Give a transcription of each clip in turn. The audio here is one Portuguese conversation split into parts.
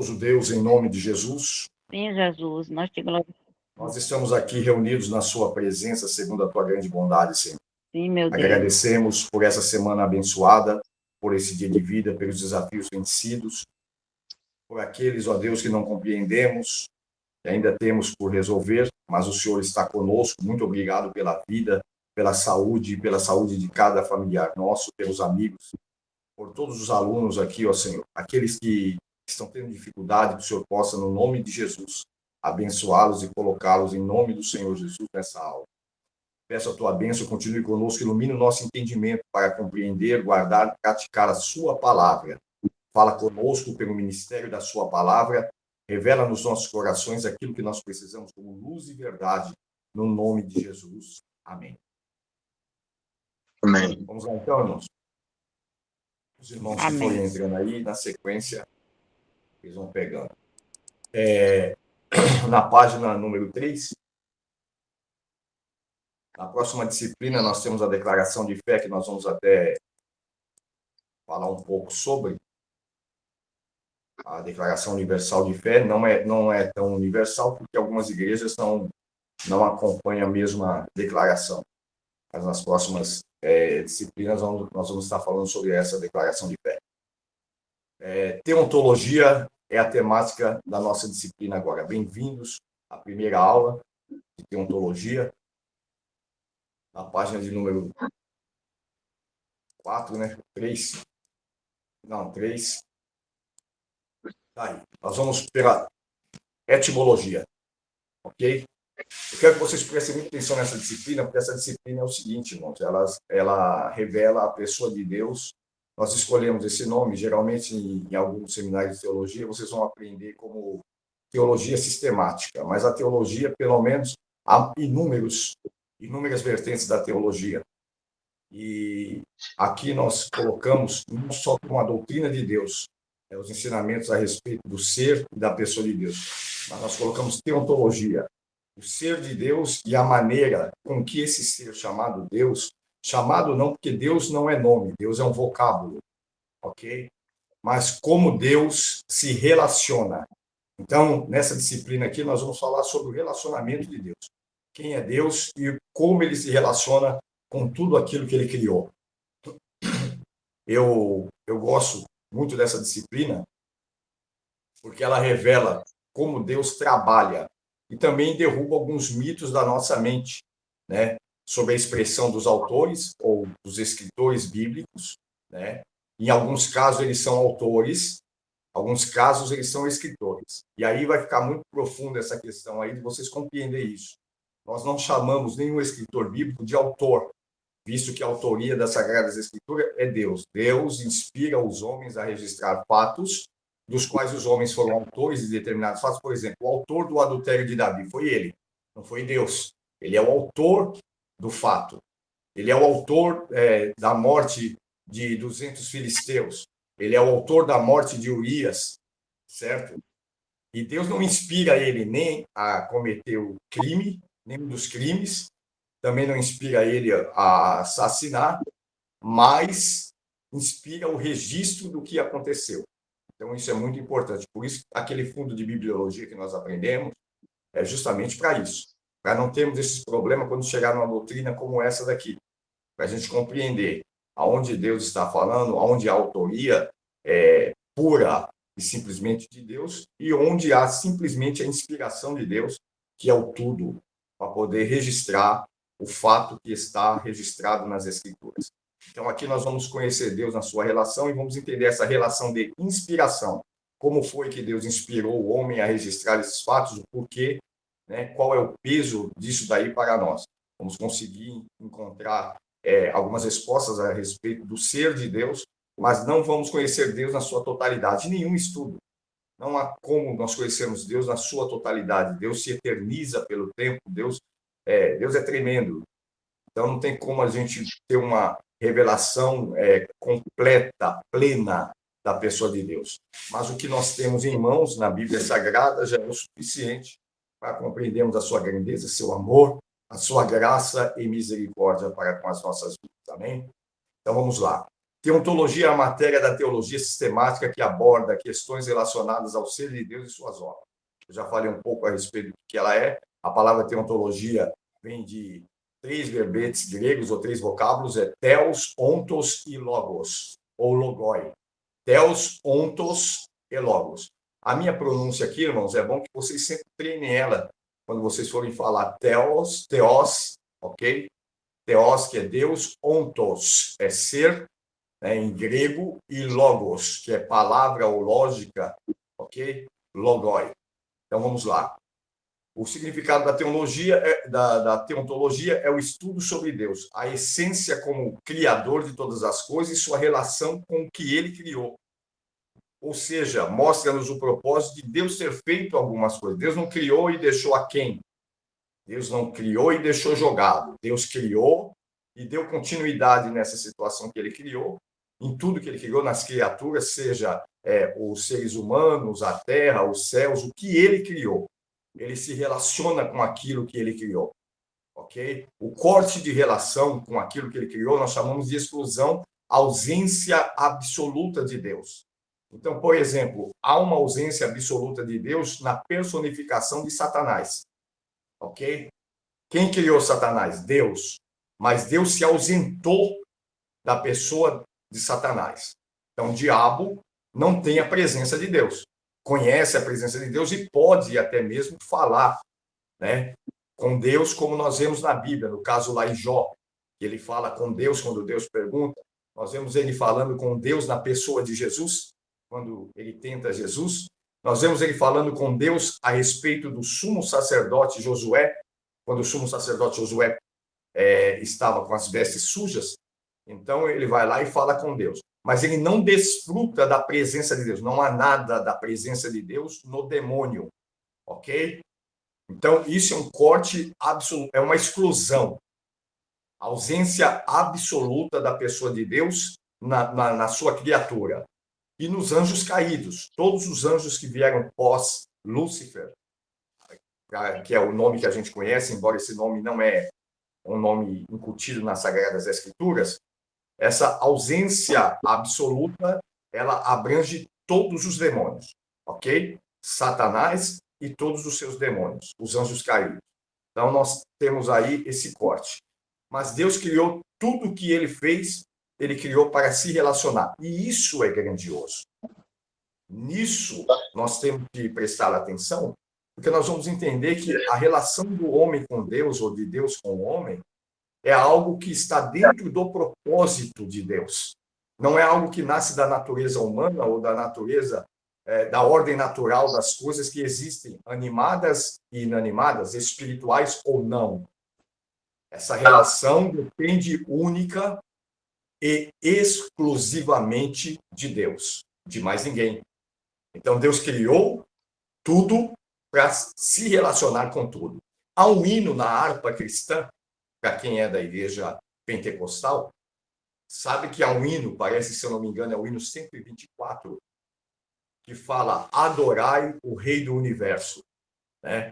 Deus, em nome de Jesus. Sim, Jesus, nós te glorificamos. Nós estamos aqui reunidos na sua presença, segundo a tua grande bondade, Senhor. Sim, meu Deus. Agradecemos por essa semana abençoada, por esse dia de vida, pelos desafios vencidos, por aqueles, ó Deus, que não compreendemos, que ainda temos por resolver, mas o Senhor está conosco. Muito obrigado pela vida, pela saúde de cada familiar nosso, pelos amigos, por todos os alunos aqui, ó Senhor, aqueles que estão tendo dificuldade, que o Senhor possa, no nome de Jesus, abençoá-los e colocá-los em nome do Senhor Jesus nessa aula. Peço a tua bênção, continue conosco, ilumine o nosso entendimento para compreender, guardar e praticar a sua palavra. Fala conosco pelo ministério da sua palavra, revela nos nossos corações aquilo que nós precisamos como luz e verdade, no nome de Jesus. Amém. Amém. Vamos lá então, irmãos. Os irmãos que forem entrando aí, na sequência, eles vão pegando. Na página número 3, na próxima disciplina, nós temos a declaração de fé, que nós vamos até falar um pouco sobre. A Declaração Universal de Fé não é tão universal, porque algumas igrejas não acompanham a mesma declaração. Mas nas próximas disciplinas nós vamos estar falando sobre essa declaração de fé. Teontologia é a temática da nossa disciplina agora. Bem-vindos à primeira aula de teontologia, na página de número 4, né? 3. Não, 3. Tá aí. Nós vamos pela etimologia, ok? Eu quero que vocês prestem muita atenção nessa disciplina, porque essa disciplina é o seguinte, irmãos, ela revela a pessoa de Deus. Nós escolhemos esse nome, geralmente em alguns seminários de teologia, vocês vão aprender como teologia sistemática, mas a teologia, pelo menos, há inúmeras vertentes da teologia. E aqui nós colocamos não só como a doutrina de Deus, os ensinamentos a respeito do ser e da pessoa de Deus, mas nós colocamos teontologia, o ser de Deus e a maneira com que esse ser chamado Deus, chamado não porque Deus não é nome, Deus é um vocábulo, ok? Mas como Deus se relaciona. Então, nessa disciplina aqui, nós vamos falar sobre o relacionamento de Deus. Quem é Deus e como ele se relaciona com tudo aquilo que ele criou. Eu gosto muito dessa disciplina, porque ela revela como Deus trabalha e também derruba alguns mitos da nossa mente, né, sobre a expressão dos autores ou dos escritores bíblicos, né? Em alguns casos eles são autores, em alguns casos eles são escritores. E aí vai ficar muito profunda essa questão aí de vocês compreender isso. Nós não chamamos nenhum escritor bíblico de autor, visto que a autoria das Sagradas Escrituras é Deus. Deus inspira os homens a registrar fatos dos quais os homens foram autores de determinados fatos. Por exemplo, o autor do adultério de Davi foi ele, não foi Deus. Ele é o autor do fato. Ele é o autor da morte de 200 filisteus. Ele é o autor da morte de Urias, certo? E Deus não inspira ele nem a cometer o crime, nem um dos crimes, também não inspira ele a assassinar, mas inspira o registro do que aconteceu. Então, isso é muito importante. Por isso, aquele fundo de bibliologia que nós aprendemos é justamente para isso. Para não termos esses problemas quando chegar numa doutrina como essa daqui. Para a gente compreender aonde Deus está falando, aonde a autoria é pura e simplesmente de Deus, e onde há simplesmente a inspiração de Deus, que é o tudo, para poder registrar o fato que está registrado nas Escrituras. Então, aqui nós vamos conhecer Deus na sua relação e vamos entender essa relação de inspiração. Como foi que Deus inspirou o homem a registrar esses fatos, o porquê, né? Qual é o peso disso daí para nós. Vamos conseguir encontrar algumas respostas a respeito do ser de Deus, mas não vamos conhecer Deus na sua totalidade. Nenhum estudo. Não há como nós conhecermos Deus na sua totalidade. Deus se eterniza pelo tempo. Deus é tremendo. Então, não tem como a gente ter uma revelação completa, plena da pessoa de Deus. Mas o que nós temos em mãos na Bíblia Sagrada já é o suficiente para compreendermos a sua grandeza, seu amor, a sua graça e misericórdia para com as nossas vidas. Amém? Então, vamos lá. Teontologia é a matéria da teologia sistemática que aborda questões relacionadas ao ser de Deus e suas obras. Eu já falei um pouco a respeito do que ela é. A palavra teontologia vem de 3 verbetes gregos ou 3 vocábulos, é theos, ontos e logos, ou logoi. Theos, ontos e logos. A minha pronúncia aqui, irmãos, é bom que vocês sempre treinem ela quando vocês forem falar theos, theos, ok? Theos, que é Deus, ontos, é ser, né, em grego, e logos, que é palavra ou lógica, ok? Logoi. Então, vamos lá. O significado da teologia, da teontologia é o estudo sobre Deus, a essência como criador de todas as coisas e sua relação com o que ele criou. Ou seja, mostra-nos o propósito de Deus ter feito algumas coisas. Deus não criou e deixou a quem? Deus não criou e deixou jogado. Deus criou e deu continuidade nessa situação que ele criou, em tudo que ele criou, nas criaturas, seja os seres humanos, a terra, os céus, o que ele criou. Ele se relaciona com aquilo que ele criou, ok? O corte de relação com aquilo que ele criou, nós chamamos de exclusão, ausência absoluta de Deus. Então, por exemplo, há uma ausência absoluta de Deus na personificação de Satanás, ok? Quem criou Satanás? Deus. Mas Deus se ausentou da pessoa de Satanás. Então, o diabo não tem a presença de Deus. Conhece a presença de Deus e pode até mesmo falar, né, com Deus, como nós vemos na Bíblia, no caso lá em Jó, que ele fala com Deus quando Deus pergunta. Nós vemos ele falando com Deus na pessoa de Jesus, quando ele tenta Jesus. Nós vemos ele falando com Deus a respeito do sumo sacerdote Josué, quando o sumo sacerdote Josué estava com as vestes sujas. Então ele vai lá e fala com Deus. Mas ele não desfruta da presença de Deus. Não há nada da presença de Deus no demônio, ok? Então isso é um corte absoluto, é uma exclusão. A ausência absoluta da pessoa de Deus na sua criatura. E nos anjos caídos, todos os anjos que vieram pós Lúcifer, que é o nome que a gente conhece, embora esse nome não é um nome incutido nas Sagradas Escrituras, essa ausência absoluta, ela abrange todos os demônios, ok? Satanás e todos os seus demônios, os anjos caídos. Então, nós temos aí esse corte. Mas Deus criou tudo o que ele fez, ele criou para se relacionar. E isso é grandioso. Nisso, nós temos que prestar atenção, porque nós vamos entender que a relação do homem com Deus, ou de Deus com o homem, é algo que está dentro do propósito de Deus. Não é algo que nasce da natureza humana ou da natureza, da ordem natural das coisas que existem, animadas e inanimadas, espirituais ou não. Essa relação depende única e exclusivamente de Deus, de mais ninguém. Então, Deus criou tudo para se relacionar com tudo. Há um hino na harpa cristã, para quem é da igreja pentecostal, sabe que há um hino, parece, se eu não me engano, é o hino 124, que fala: adorai o Rei do Universo. Né?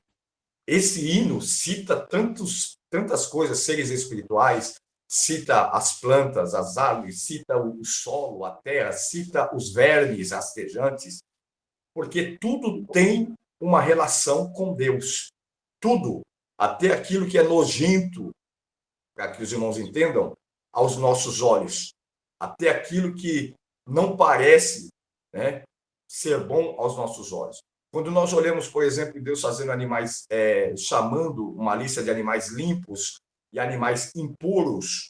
Esse hino cita tantas coisas, seres espirituais, cita as plantas, as árvores, cita o solo, a terra, cita os vermes rastejantes, porque tudo tem uma relação com Deus. Tudo, até aquilo que é nojento, para que os irmãos entendam, aos nossos olhos, até aquilo que não parece, né, ser bom aos nossos olhos. Quando nós olhamos, por exemplo, Deus fazendo animais, chamando uma lista de animais limpos e animais impuros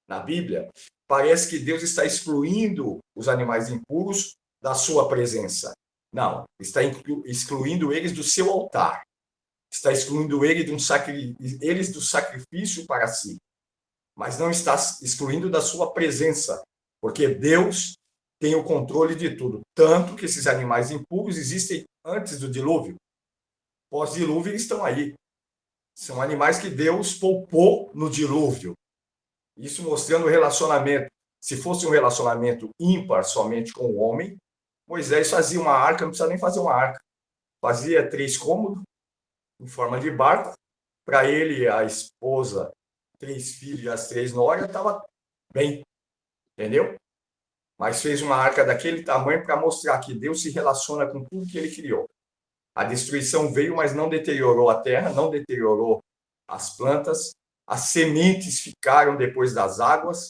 na Bíblia, parece que Deus está excluindo os animais impuros da sua presença. Não, está excluindo eles do seu altar. Está excluindo eles do sacrifício para si. Mas não está excluindo da sua presença, porque Deus tem o controle de tudo. Tanto que esses animais impuros existem antes do dilúvio. Pós-dilúvio, eles estão aí. São animais que Deus poupou no dilúvio. Isso mostrando o relacionamento. Se fosse um relacionamento ímpar somente com o homem, Moisés fazia uma arca, não precisa nem fazer uma arca. Fazia 3 cômodos, em forma de barco. Para ele, a esposa, 3 filhos e as 3 noras, estava bem. Entendeu? mas fez uma arca daquele tamanho para mostrar que Deus se relaciona com tudo que ele criou. A destruição veio, mas não deteriorou a terra, não deteriorou as plantas, as sementes ficaram depois das águas,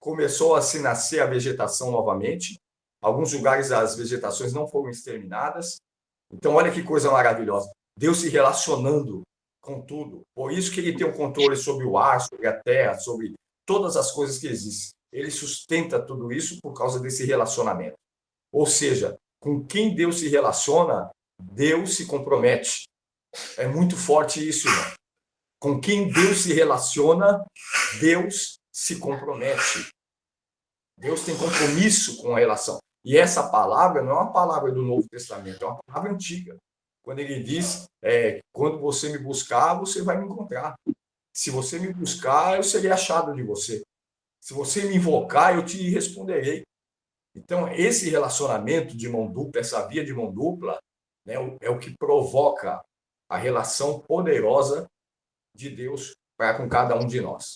começou a se nascer a vegetação novamente. Alguns lugares as vegetações não foram exterminadas. Então, olha que coisa maravilhosa. Deus se relacionando com tudo. Por isso que ele tem o controle sobre o ar, sobre a terra, sobre todas as coisas que existem. Ele sustenta tudo isso por causa desse relacionamento. Ou seja, com quem Deus se relaciona, Deus se compromete. É muito forte isso, irmão. Com quem Deus se relaciona, Deus se compromete. Deus tem compromisso com a relação. E essa palavra não é uma palavra do Novo Testamento, é uma palavra antiga. Quando ele diz, quando você me buscar, você vai me encontrar. Se você me buscar, eu serei achado de você. Se você me invocar, eu te responderei. Então, esse relacionamento de mão dupla, essa via de mão dupla, né, é o que provoca a relação poderosa de Deus para com cada um de nós.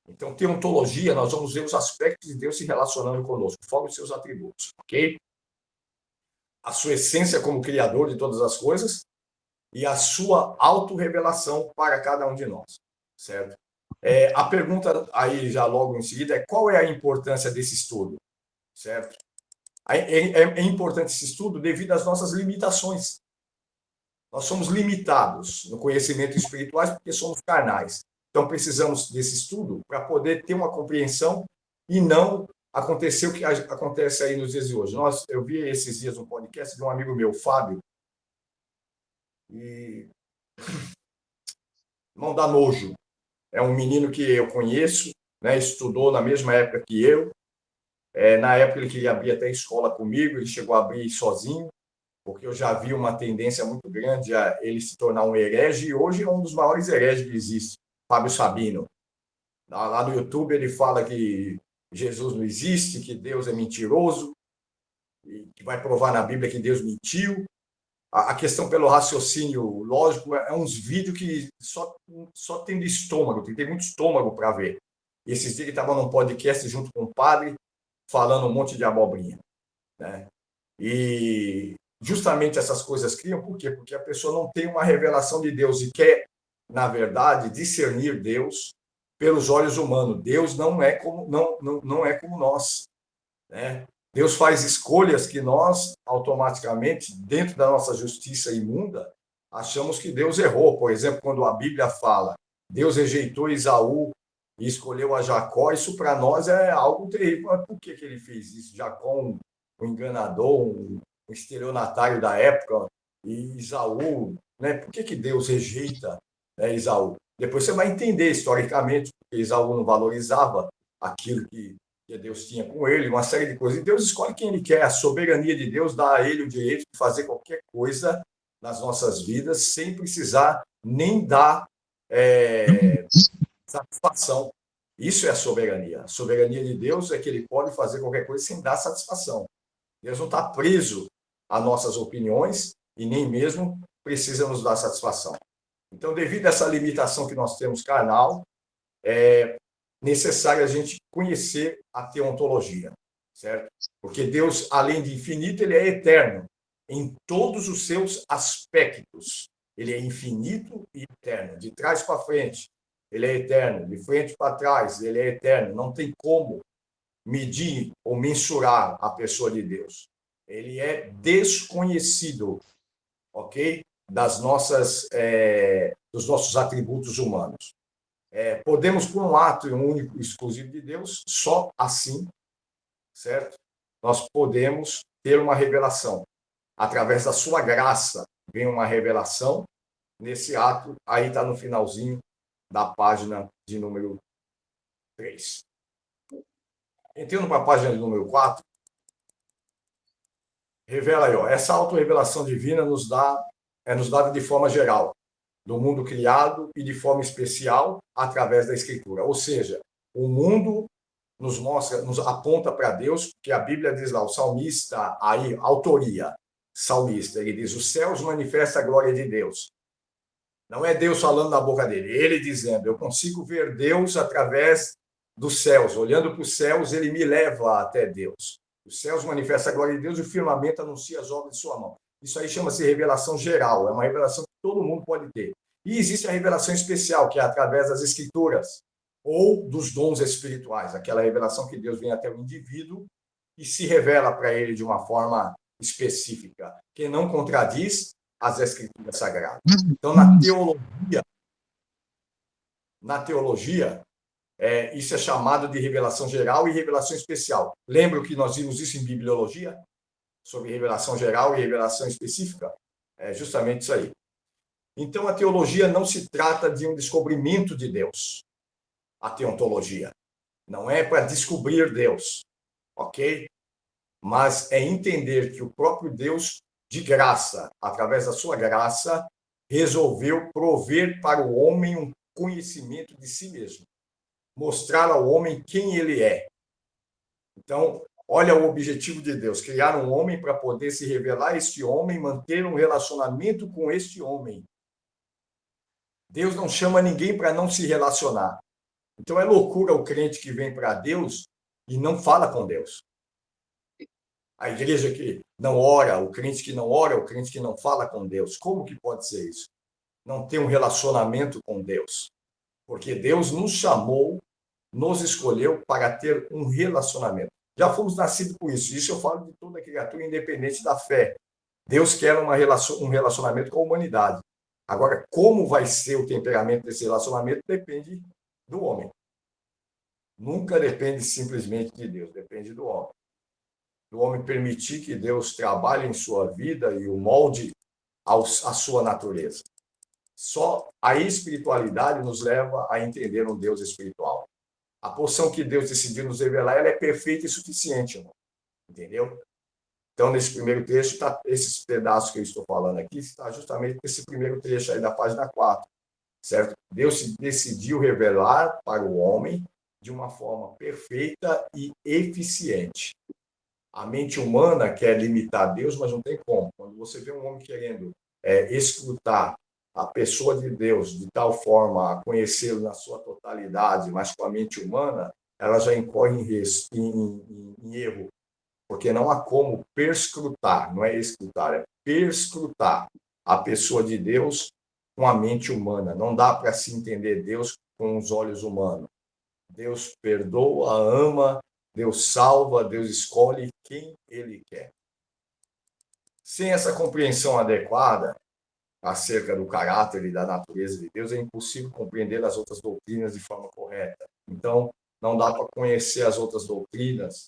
Então, teontologia, nós vamos ver os aspectos de Deus se relacionando conosco, fora os seus atributos, ok? A sua essência como criador de todas as coisas e a sua autorrevelação para cada um de nós, certo? A pergunta aí, já logo em seguida, é qual é a importância desse estudo, certo? É importante esse estudo devido às nossas limitações. Nós somos limitados no conhecimento espiritual porque somos carnais. Então, precisamos desse estudo para poder ter uma compreensão e não acontecer o que acontece aí nos dias de hoje. Eu vi esses dias um podcast de um amigo meu, Fábio, e não dá nojo. É um menino que eu conheço, né, estudou na mesma época que eu. Na época ele queria abrir até escola comigo, ele chegou a abrir sozinho, porque eu já vi uma tendência muito grande a ele se tornar um herege, e hoje é um dos maiores hereges que existe, Fábio Sabino. Lá no YouTube ele fala que Jesus não existe, que Deus é mentiroso, e que vai provar na Bíblia que Deus mentiu. A questão pelo raciocínio lógico é uns vídeos que só tem de estômago, tem muito estômago para ver. E esses dias ele estava num podcast junto com um padre, falando um monte de abobrinha, né? E justamente essas coisas criam, por quê? Porque a pessoa não tem uma revelação de Deus e quer, na verdade, discernir Deus pelos olhos humanos. Deus não é como nós, né? Deus faz escolhas que nós, automaticamente, dentro da nossa justiça imunda, achamos que Deus errou. Por exemplo, quando a Bíblia fala, Deus rejeitou Esaú e escolheu a Jacó, isso para nós é algo terrível. Mas por que ele fez isso? Jacó, um enganador, um estelionatário da época, e Esaú, né? Por que Deus rejeita, né, Esaú? Depois você vai entender historicamente, porque Esaú não valorizava aquilo que Deus tinha com ele, uma série de coisas. E Deus escolhe quem ele quer. A soberania de Deus dá a ele o direito de fazer qualquer coisa nas nossas vidas, sem precisar nem dar satisfação. Isso é a soberania. A soberania de Deus é que ele pode fazer qualquer coisa sem dar satisfação. Deus não está preso a nossas opiniões e nem mesmo precisa nos dar satisfação. Então, devido a essa limitação que nós temos carnal, é necessário a gente conhecer a teontologia, certo? Porque Deus, além de infinito, ele é eterno em todos os seus aspectos. Ele é infinito e eterno, de trás para frente. Ele é eterno, de frente para trás, ele é eterno. Não tem como medir ou mensurar a pessoa de Deus. Ele é desconhecido, ok? Dos nossos atributos humanos. Podemos, por um ato único e exclusivo de Deus, só assim, certo? Nós podemos ter uma revelação. Através da sua graça, vem uma revelação. Nesse ato, aí está no finalzinho da página de número 3. Entrando para a página de número 4, revela aí, ó, essa autorrevelação divina nos dada de forma geral, do mundo criado e de forma especial através da Escritura. Ou seja, o mundo nos mostra, nos aponta para Deus, porque a Bíblia diz lá, o salmista, aí, autoria, salmista, ele diz, os céus manifestam a glória de Deus. Não é Deus falando na boca dele, ele dizendo, eu consigo ver Deus através dos céus. Olhando para os céus, ele me leva até Deus. Os céus manifestam a glória de Deus e o firmamento anuncia as obras de sua mão. Isso aí chama-se revelação geral, é uma revelação que todo mundo pode ter. E existe a revelação especial, que é através das escrituras ou dos dons espirituais, aquela revelação que Deus vem até o indivíduo e se revela para ele de uma forma específica, que não contradiz as escrituras sagradas. Então, na teologia, isso é chamado de revelação geral e revelação especial. Lembra que nós vimos isso em bibliologia? Sobre revelação geral e revelação específica? É justamente isso aí. Então, a teologia não se trata de um descobrimento de Deus. A teontologia não é para descobrir Deus, ok? Mas é entender que o próprio Deus, de graça, através da sua graça, resolveu prover para o homem um conhecimento de si mesmo. Mostrar ao homem quem ele é. Então, olha o objetivo de Deus, criar um homem para poder se revelar a este homem, manter um relacionamento com este homem. Deus não chama ninguém para não se relacionar. Então, é loucura o crente que vem para Deus e não fala com Deus. A igreja que não ora, o crente que não ora, o crente que não fala com Deus. Como que pode ser isso? Não ter um relacionamento com Deus. Porque Deus nos chamou, nos escolheu para ter um relacionamento. Já fomos nascidos por isso. Isso eu falo de toda criatura, independente da fé. Deus quer um relacionamento com a humanidade. Agora, como vai ser o temperamento desse relacionamento depende do homem. Nunca depende simplesmente de Deus, depende do homem. Do homem permitir que Deus trabalhe em sua vida e o molde à sua natureza. Só a espiritualidade nos leva a entender um Deus espiritual. A porção que Deus decidiu nos revelar, ela é perfeita e suficiente, irmão. Entendeu? Então, nesse primeiro trecho, esses pedaços que eu estou falando aqui, está justamente nesse primeiro trecho aí da página 4, certo? Deus decidiu revelar para o homem de uma forma perfeita e eficiente. A mente humana quer limitar Deus, mas não tem como. Quando você vê um homem querendo escrutar a pessoa de Deus de tal forma a conhecê-lo na sua totalidade, mas com a mente humana, ela já incorre em erro. Porque não há como perscrutar, não é escrutar, é perscrutar a pessoa de Deus com a mente humana. Não dá para se entender Deus com os olhos humanos. Deus perdoa, ama, Deus salva, Deus escolhe quem Ele quer. Sem essa compreensão adequada acerca do caráter e da natureza de Deus, é impossível compreender as outras doutrinas de forma correta. Então, não dá para conhecer as outras doutrinas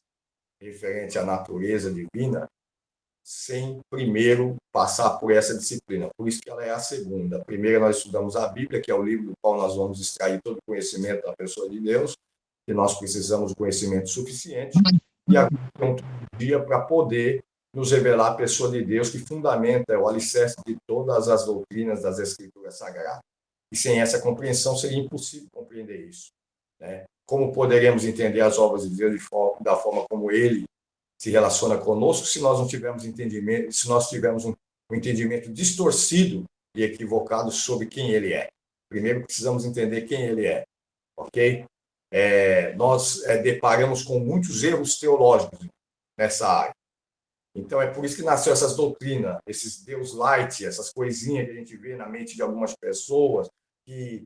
referente à natureza divina, sem primeiro passar por essa disciplina. Por isso que ela é a segunda. A primeira, nós estudamos a Bíblia, que é o livro do qual nós vamos extrair todo o conhecimento da pessoa de Deus, que nós precisamos de conhecimento suficiente, e a teologia para poder nos revelar a pessoa de Deus, que fundamenta o alicerce de todas as doutrinas das Escrituras Sagradas. E sem essa compreensão, seria impossível compreender isso, né? Como poderemos entender as obras de Deus da forma como Ele se relaciona conosco se nós não tivermos entendimento, se nós tivermos um entendimento distorcido e equivocado sobre quem Ele é? Primeiro precisamos entender quem Ele é, ok? Nós deparamos com muitos erros teológicos nessa área. Então, é por isso que nasceu essas doutrinas, esses Deus light, essas coisinhas que a gente vê na mente de algumas pessoas que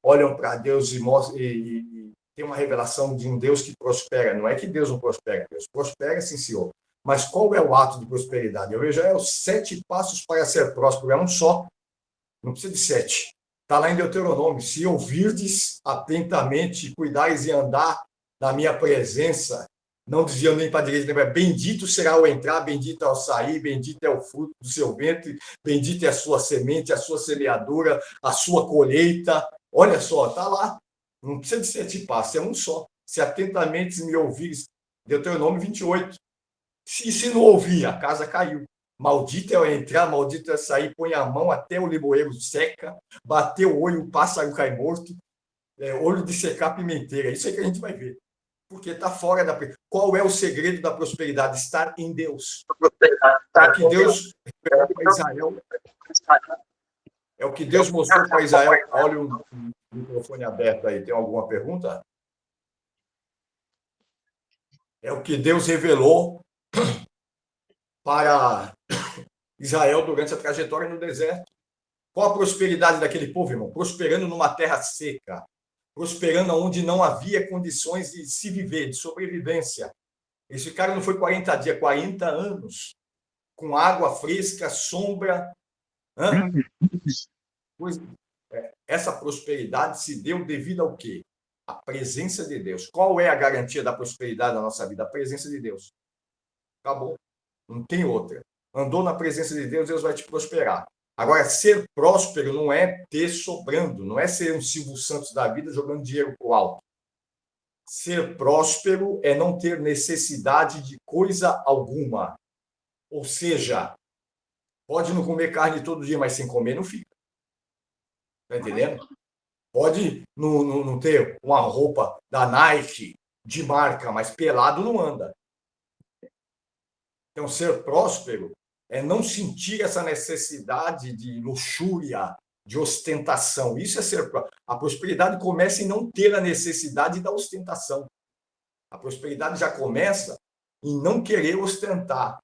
olham para Deus e tem uma revelação de um Deus que prospera. Não é que Deus não prospera, Deus prospera, sim, senhor. Mas qual é o ato de prosperidade? Eu vejo os 7 passos para ser próspero, é um só. Não precisa de 7. Está lá em Deuteronômio. Se ouvirdes atentamente e cuidares e andar na minha presença, não desviam nem para a direita nem para a esquerda. Bendito será o entrar, bendito é o sair, bendito é o fruto do seu ventre, bendito é a sua semente, a sua semeadura, a sua colheita. Olha só, está lá. Não precisa de 7 passos, é um só. Se atentamente me ouvires, Deuteronômio 28. Se não ouvir, a casa caiu. Maldito é o entrar, maldito é o sair, põe a mão até o limoeiro seca, bateu o olho, o pássaro cai morto, olho de secar pimenteira. Isso aí que a gente vai ver. Porque está fora da... Qual é o segredo da prosperidade? Estar em Deus. É o que Deus revelou para Israel. É o que Deus mostrou para Israel. Olha o microfone aberto aí. Tem alguma pergunta? É o que Deus revelou para Israel durante a trajetória no deserto. Qual a prosperidade daquele povo, irmão? Prosperando numa terra seca, prosperando onde não havia condições de se viver, de sobrevivência. Eles ficaram, não foi 40 dias, 40 anos, com água fresca, sombra. Pois, essa prosperidade se deu devido ao quê? A presença de Deus. Qual é a garantia da prosperidade da nossa vida? A presença de Deus. Acabou. Não tem outra. Andou na presença de Deus, Deus vai te prosperar. Agora, ser próspero não é ter sobrando, não é ser um Silvio Santos da vida jogando dinheiro pro alto. Ser próspero é não ter necessidade de coisa alguma. Ou seja, pode não comer carne todo dia, mas sem comer não fica. Tá entendendo? Pode não ter uma roupa da Nike de marca, mas pelado não anda. Então, ser próspero é não sentir essa necessidade de luxúria, de ostentação. Isso é ser próspero. A prosperidade começa em não ter a necessidade da ostentação. A prosperidade já começa em não querer ostentar,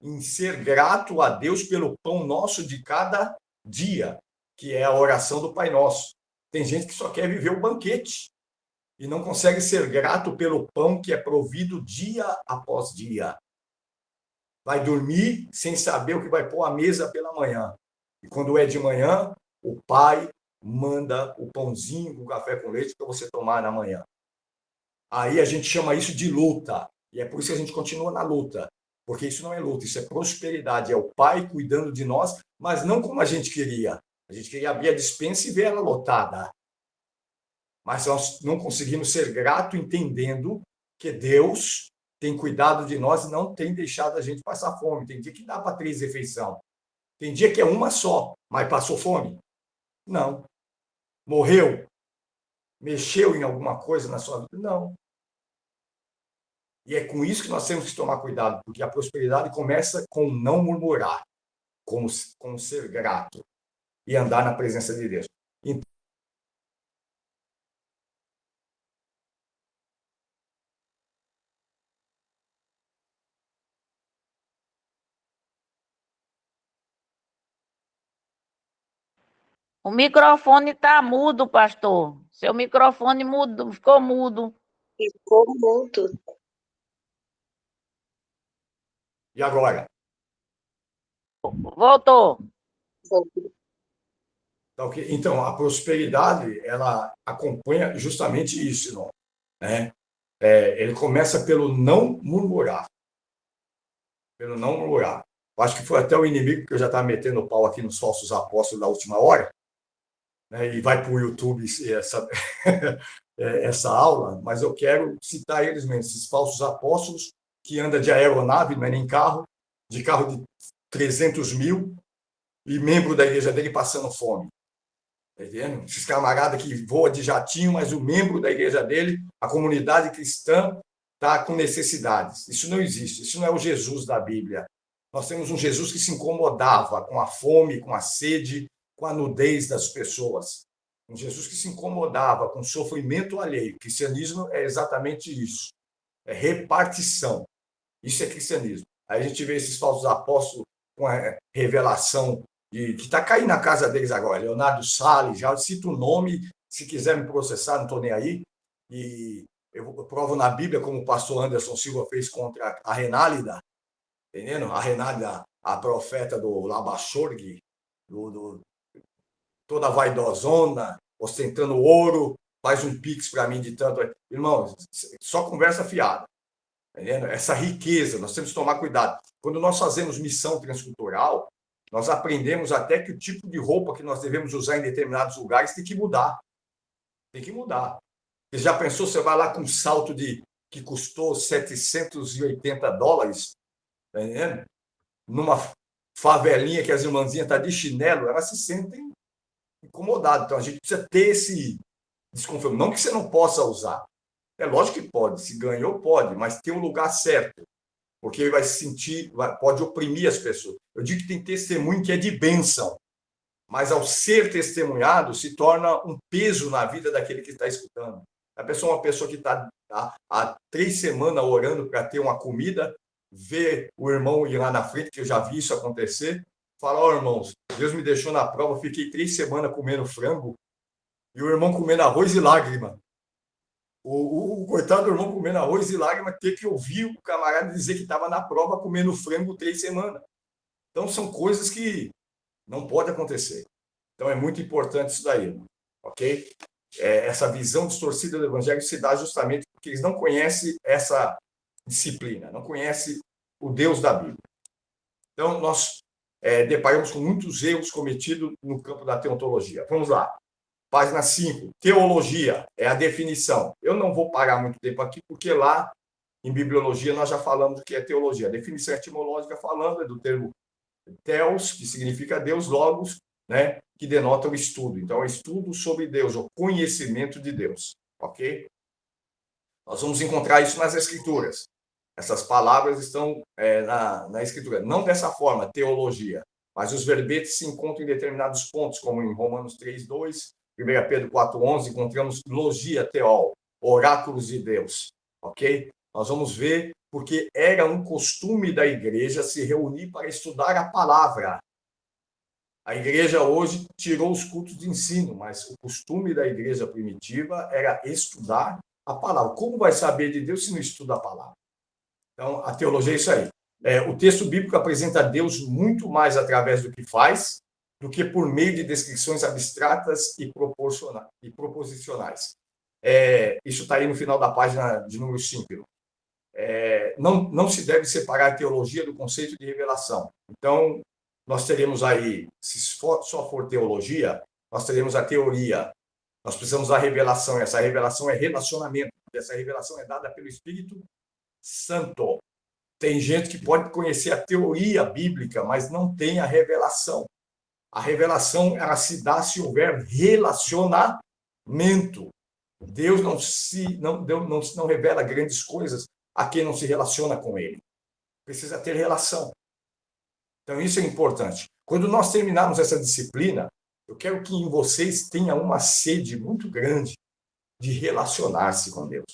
em ser grato a Deus pelo pão nosso de cada dia, que é a oração do Pai Nosso. Tem gente que só quer viver o banquete e não consegue ser grato pelo pão que é provido dia após dia. Vai dormir sem saber o que vai pôr à mesa pela manhã. E quando é de manhã, o pai manda o pãozinho com café com leite para você tomar na manhã. Aí a gente chama isso de luta. E é por isso que a gente continua na luta. Porque isso não é luta, isso é prosperidade. É o pai cuidando de nós, mas não como a gente queria. A gente queria abrir a despensa e ver ela lotada. Mas nós não conseguimos ser grato entendendo que Deus tem cuidado de nós e não tem deixado a gente passar fome. Tem dia que dá para 3 refeições. Tem dia que é uma só, mas passou fome? Não. Morreu? Mexeu em alguma coisa na sua vida? Não. E é com isso que nós temos que tomar cuidado, porque a prosperidade começa com não murmurar, com ser grato e andar na presença de Deus. Então, O microfone está mudo, pastor. Seu microfone mudo, ficou mudo. Ficou mudo. e agora? Voltou. Então, a prosperidade, ela acompanha justamente isso, não? Né? Ele começa pelo não murmurar. Pelo não murmurar. Eu acho que foi até o inimigo que eu já estava metendo o pau aqui nos falsos apóstolos da última hora, né? E vai para o YouTube essa aula, mas eu quero citar eles mesmo, esses falsos apóstolos que andam de aeronave, não é nem carro, de carro de 300 mil, e membro da igreja dele passando fome. Tá entendendo? Esses camaradas que voam de jatinho, mas o membro da igreja dele, a comunidade cristã, está com necessidades. Isso não existe. Isso não é o Jesus da Bíblia. Nós temos um Jesus que se incomodava com a fome, com a sede, com a nudez das pessoas. Um Jesus que se incomodava com o sofrimento alheio. O cristianismo é exatamente isso. É repartição. Isso é cristianismo. Aí a gente vê esses falsos apóstolos com a revelação que está caindo na casa deles agora. Leonardo Salles, já cito o nome, se quiser me processar, não estou nem aí. E eu provo na Bíblia, como o pastor Anderson Silva fez contra a Renálida, entendendo? A Renálida, a profeta do Labachorgue, toda vaidosona, ostentando ouro, faz um pix para mim de tanto. Irmão, só conversa fiada. Entendendo? Essa riqueza, nós temos que tomar cuidado. Quando nós fazemos missão transcultural, nós aprendemos até que o tipo de roupa que nós devemos usar em determinados lugares tem que mudar. Tem que mudar. Você já pensou, você vai lá com um salto que custou $780, tá entendendo? Numa favelinha que as irmãzinhas estão de chinelo, elas se sentem incomodadas. Então, a gente precisa ter esse desconforto. Não que você não possa usar. É lógico que pode. Se ganhou, pode. Mas tem um lugar certo. Porque ele vai se sentir, pode oprimir as pessoas. Eu digo que tem testemunho que é de bênção. Mas, ao ser testemunhado, se torna um peso na vida daquele que está escutando. A pessoa é uma pessoa que está há 3 semanas orando para ter uma comida, vê o irmão ir lá na frente, que eu já vi isso acontecer, fala, ó, irmãos, Deus me deixou na prova, fiquei 3 semanas comendo frango, e o irmão comendo arroz e lágrima. O coitado do irmão comendo arroz e lágrima ter que ouvir o camarada dizer que estava na prova comendo frango 3 semanas. Então, são coisas que não pode acontecer. Então, é muito importante isso daí, ok? Essa visão distorcida do evangelho se dá justamente porque eles não conhecem essa disciplina, não conhecem o Deus da Bíblia. Então, nós deparamos com muitos erros cometidos no campo da teontologia. Vamos lá. Página 5. Teologia é a definição. Eu não vou parar muito tempo aqui, porque lá, em bibliologia, nós já falamos o que é teologia. A definição etimológica falando é do termo theos, que significa Deus, logos, né, que denota o estudo. Então, é estudo sobre Deus, o conhecimento de Deus. Ok? Nós vamos encontrar isso nas Escrituras. Essas palavras estão na Escritura. Não dessa forma, teologia, mas os verbetes se encontram em determinados pontos, como em Romanos 3:2, 1 Pedro 4:11, encontramos logia, teol, oráculos de Deus. Ok? Nós vamos ver porque era um costume da igreja se reunir para estudar a palavra. A igreja hoje tirou os cultos de ensino, mas o costume da igreja primitiva era estudar a palavra. Como vai saber de Deus se não estuda a palavra? Então, a teologia é isso aí. O texto bíblico apresenta Deus muito mais através do que faz, do que por meio de descrições abstratas e proposicionais. Isso está aí no final da página de número 5. Não se deve separar a teologia do conceito de revelação. Então, nós teremos aí, se só for teologia, nós teremos a teoria. Nós precisamos da revelação. Essa revelação é relacionamento. Essa revelação é dada pelo Espírito Santo. Tem gente que pode conhecer a teoria bíblica, mas não tem a revelação. A revelação, ela se dá se houver relacionamento. Deus não revela grandes coisas a quem não se relaciona com ele. Precisa ter relação. Então, isso é importante. Quando nós terminarmos essa disciplina, eu quero que em vocês tenha uma sede muito grande de relacionar-se com Deus.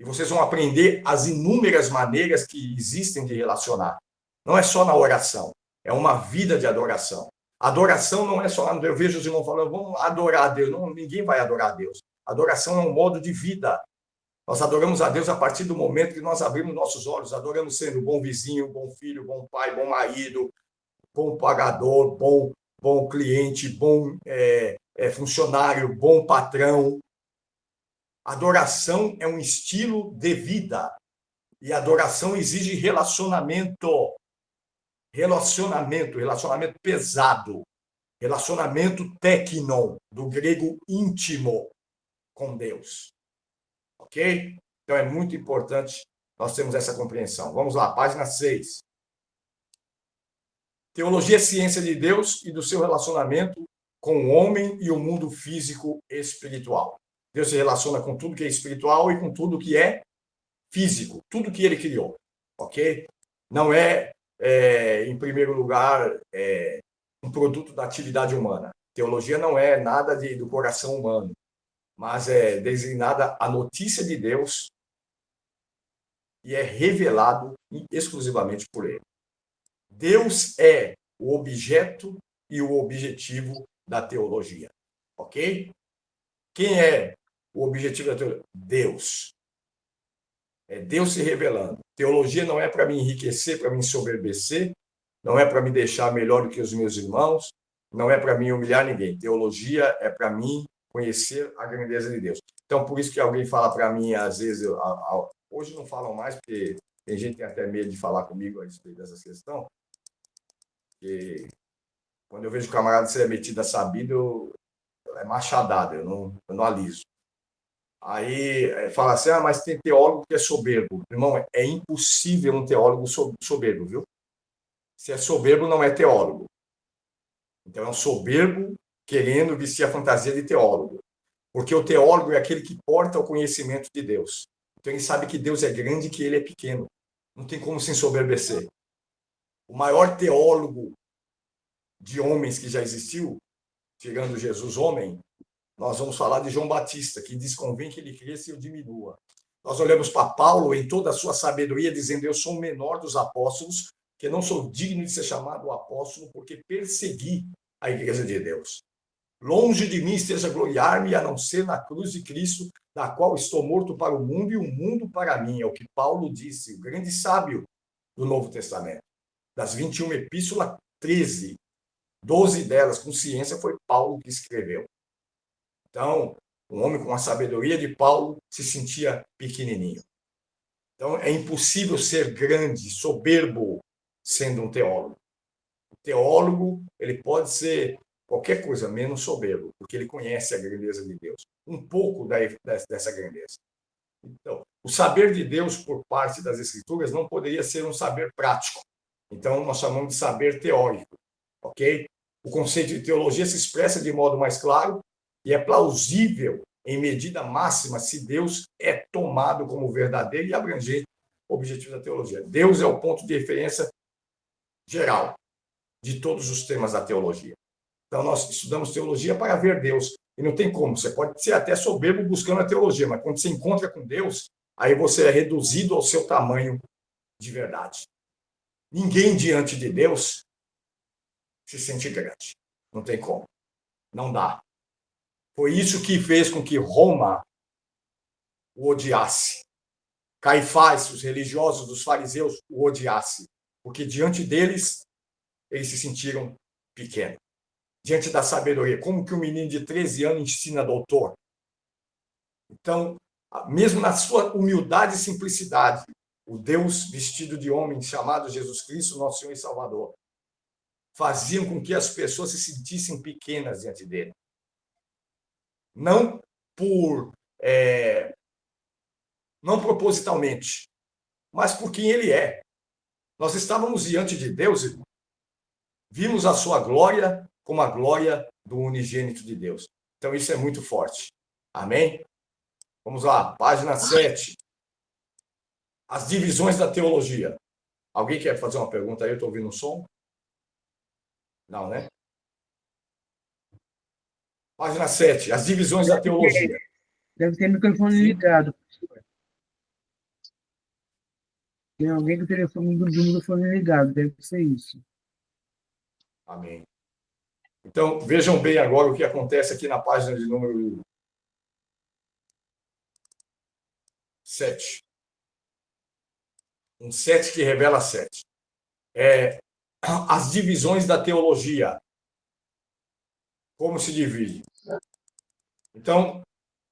E vocês vão aprender as inúmeras maneiras que existem de relacionar. Não é só na oração, é uma vida de adoração. Adoração não é só... Eu vejo os irmãos falando, vamos adorar a Deus. Não, ninguém vai adorar a Deus. Adoração é um modo de vida. Nós adoramos a Deus a partir do momento que nós abrimos nossos olhos. Adoramos sendo bom vizinho, bom filho, bom pai, bom marido, bom pagador, bom cliente, bom funcionário, bom patrão. Adoração é um estilo de vida. E adoração exige relacionamento. Relacionamento pesado. Relacionamento teknon, do grego íntimo, com Deus. Ok? Então é muito importante nós termos essa compreensão. Vamos lá, página 6. Teologia é ciência de Deus e do seu relacionamento com o homem e o mundo físico e espiritual. Deus se relaciona com tudo que é espiritual e com tudo que é físico, tudo que ele criou. Ok? Não em primeiro lugar, um produto da atividade humana. Teologia não é nada do coração humano, mas é designada a notícia de Deus e é revelado exclusivamente por ele. Deus é o objeto e o objetivo da teologia. Ok? Quem é o objetivo da teologia? Deus. É Deus se revelando. Teologia não é para me enriquecer, para me ensoberbecer, não é para me deixar melhor do que os meus irmãos, não é para me humilhar ninguém. Teologia é para mim conhecer a grandeza de Deus. Então, por isso que alguém fala para mim, às vezes, hoje não falam mais, porque tem gente que tem até medo de falar comigo a respeito dessa questão, porque quando eu vejo o camarada ser metido a sabido, é machadada, eu não aliso. Aí fala assim, mas tem teólogo que é soberbo. Irmão, é impossível um teólogo soberbo, viu? Se é soberbo, não é teólogo. Então, é um soberbo querendo vestir a fantasia de teólogo. Porque o teólogo é aquele que porta o conhecimento de Deus. Então, ele sabe que Deus é grande e que ele é pequeno. Não tem como se ensoberbecer. O maior teólogo de homens que já existiu, tirando Jesus homem, nós vamos falar de João Batista, que diz: convém que ele cresça e eu diminua. Nós olhamos para Paulo em toda a sua sabedoria, dizendo: eu sou o menor dos apóstolos, que não sou digno de ser chamado apóstolo, porque persegui a igreja de Deus. Longe de mim esteja gloriar-me, a não ser na cruz de Cristo, da qual estou morto para o mundo e o mundo para mim. É o que Paulo disse, o grande sábio do Novo Testamento. Das 21 epístolas, 12 delas com ciência foi Paulo que escreveu. Então, um homem com a sabedoria de Paulo se sentia pequenininho. Então, é impossível ser grande, soberbo, sendo um teólogo. O teólogo, ele pode ser qualquer coisa, menos soberbo, porque ele conhece a grandeza de Deus. Um pouco dessa grandeza. Então, o saber de Deus por parte das Escrituras não poderia ser um saber prático. Então, nós chamamos de saber teórico. Ok? O conceito de teologia se expressa de modo mais claro e é plausível em medida máxima se Deus é tomado como verdadeiro e abrangente objetivo da teologia. Deus é o ponto de referência geral de todos os temas da teologia. Então, nós estudamos teologia para ver Deus. E não tem como. Você pode ser até soberbo buscando a teologia, mas quando você encontra com Deus, aí você é reduzido ao seu tamanho de verdade. Ninguém diante de Deus se sente grande. Não tem como. Não dá. Foi isso que fez com que Roma o odiasse. Caifás, os religiosos dos fariseus, o odiasse. Porque diante deles, eles se sentiram pequenos. Diante da sabedoria. Como que um menino de 13 anos ensina doutor? Então, mesmo na sua humildade e simplicidade, o Deus vestido de homem, chamado Jesus Cristo, nosso Senhor e Salvador, faziam com que as pessoas se sentissem pequenas diante dele. Não não propositalmente, mas por quem ele é. Nós estávamos diante de Deus, irmão. Vimos a sua glória como a glória do unigênito de Deus. Então, isso é muito forte. Amém? Vamos lá, página 7. As divisões da teologia. Alguém quer fazer uma pergunta aí? Eu estou ouvindo um som? Não, né? Página 7. As divisões da teologia. Deve ter microfone ligado. Tem alguém com o telefone do microfone ligado, deve ser isso. Amém. Então, vejam bem agora o que acontece aqui na página de número 7. Um 7 que revela 7. As divisões da teologia. Como se divide? Então,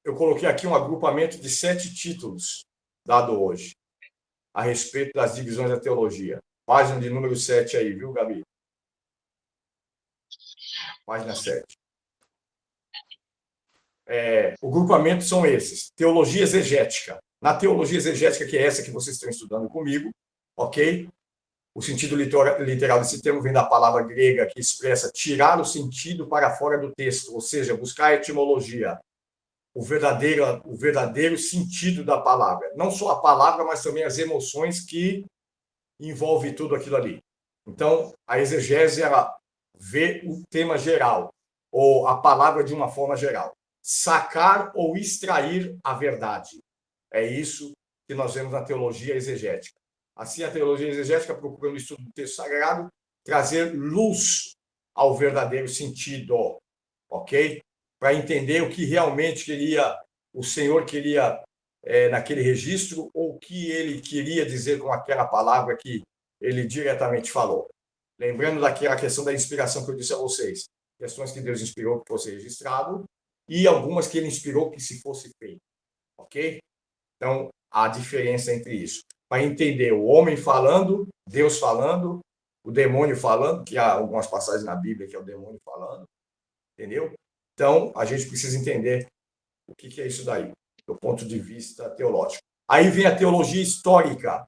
eu coloquei aqui um agrupamento de 7 títulos dado hoje a respeito das divisões da teologia. Página de número 7 aí, viu, Gabi? Página 7. O grupamento são esses. Teologia exegética. Na teologia exegética, que é essa que vocês estão estudando comigo, ok? O sentido literal desse termo vem da palavra grega que expressa tirar o sentido para fora do texto, ou seja, buscar a etimologia, o verdadeiro sentido da palavra. Não só a palavra, mas também as emoções que envolvem tudo aquilo ali. Então, a exegese, ela vê o tema geral, ou a palavra de uma forma geral. Sacar ou extrair a verdade. É isso que nós vemos na teologia exegética. Assim, a teologia exegética procura no estudo do texto sagrado trazer luz ao verdadeiro sentido, ok? Para entender o que realmente o Senhor queria naquele registro, ou o que ele queria dizer com aquela palavra que ele diretamente falou. Lembrando daquela questão da inspiração que eu disse a vocês. Questões que Deus inspirou que fosse registrado e algumas que ele inspirou que se fosse feito, ok? Então, há diferença entre isso. Para entender o homem falando, Deus falando, o demônio falando, que há algumas passagens na Bíblia que é o demônio falando, entendeu? Então, a gente precisa entender o que é isso daí, do ponto de vista teológico. Aí vem a teologia histórica,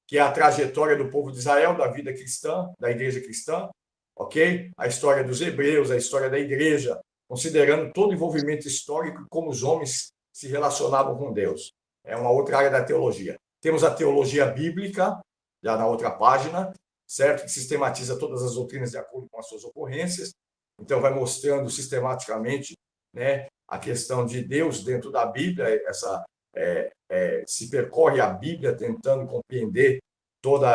que é a trajetória do povo de Israel, da vida cristã, da igreja cristã, ok? A história dos hebreus, a história da igreja, considerando todo o envolvimento histórico e como os homens se relacionavam com Deus. É uma outra área da teologia. Temos a teologia bíblica, já na outra página, certo? Que sistematiza todas as doutrinas de acordo com as suas ocorrências. Então, vai mostrando sistematicamente, né, a questão de Deus dentro da Bíblia, se percorre a Bíblia tentando compreender todo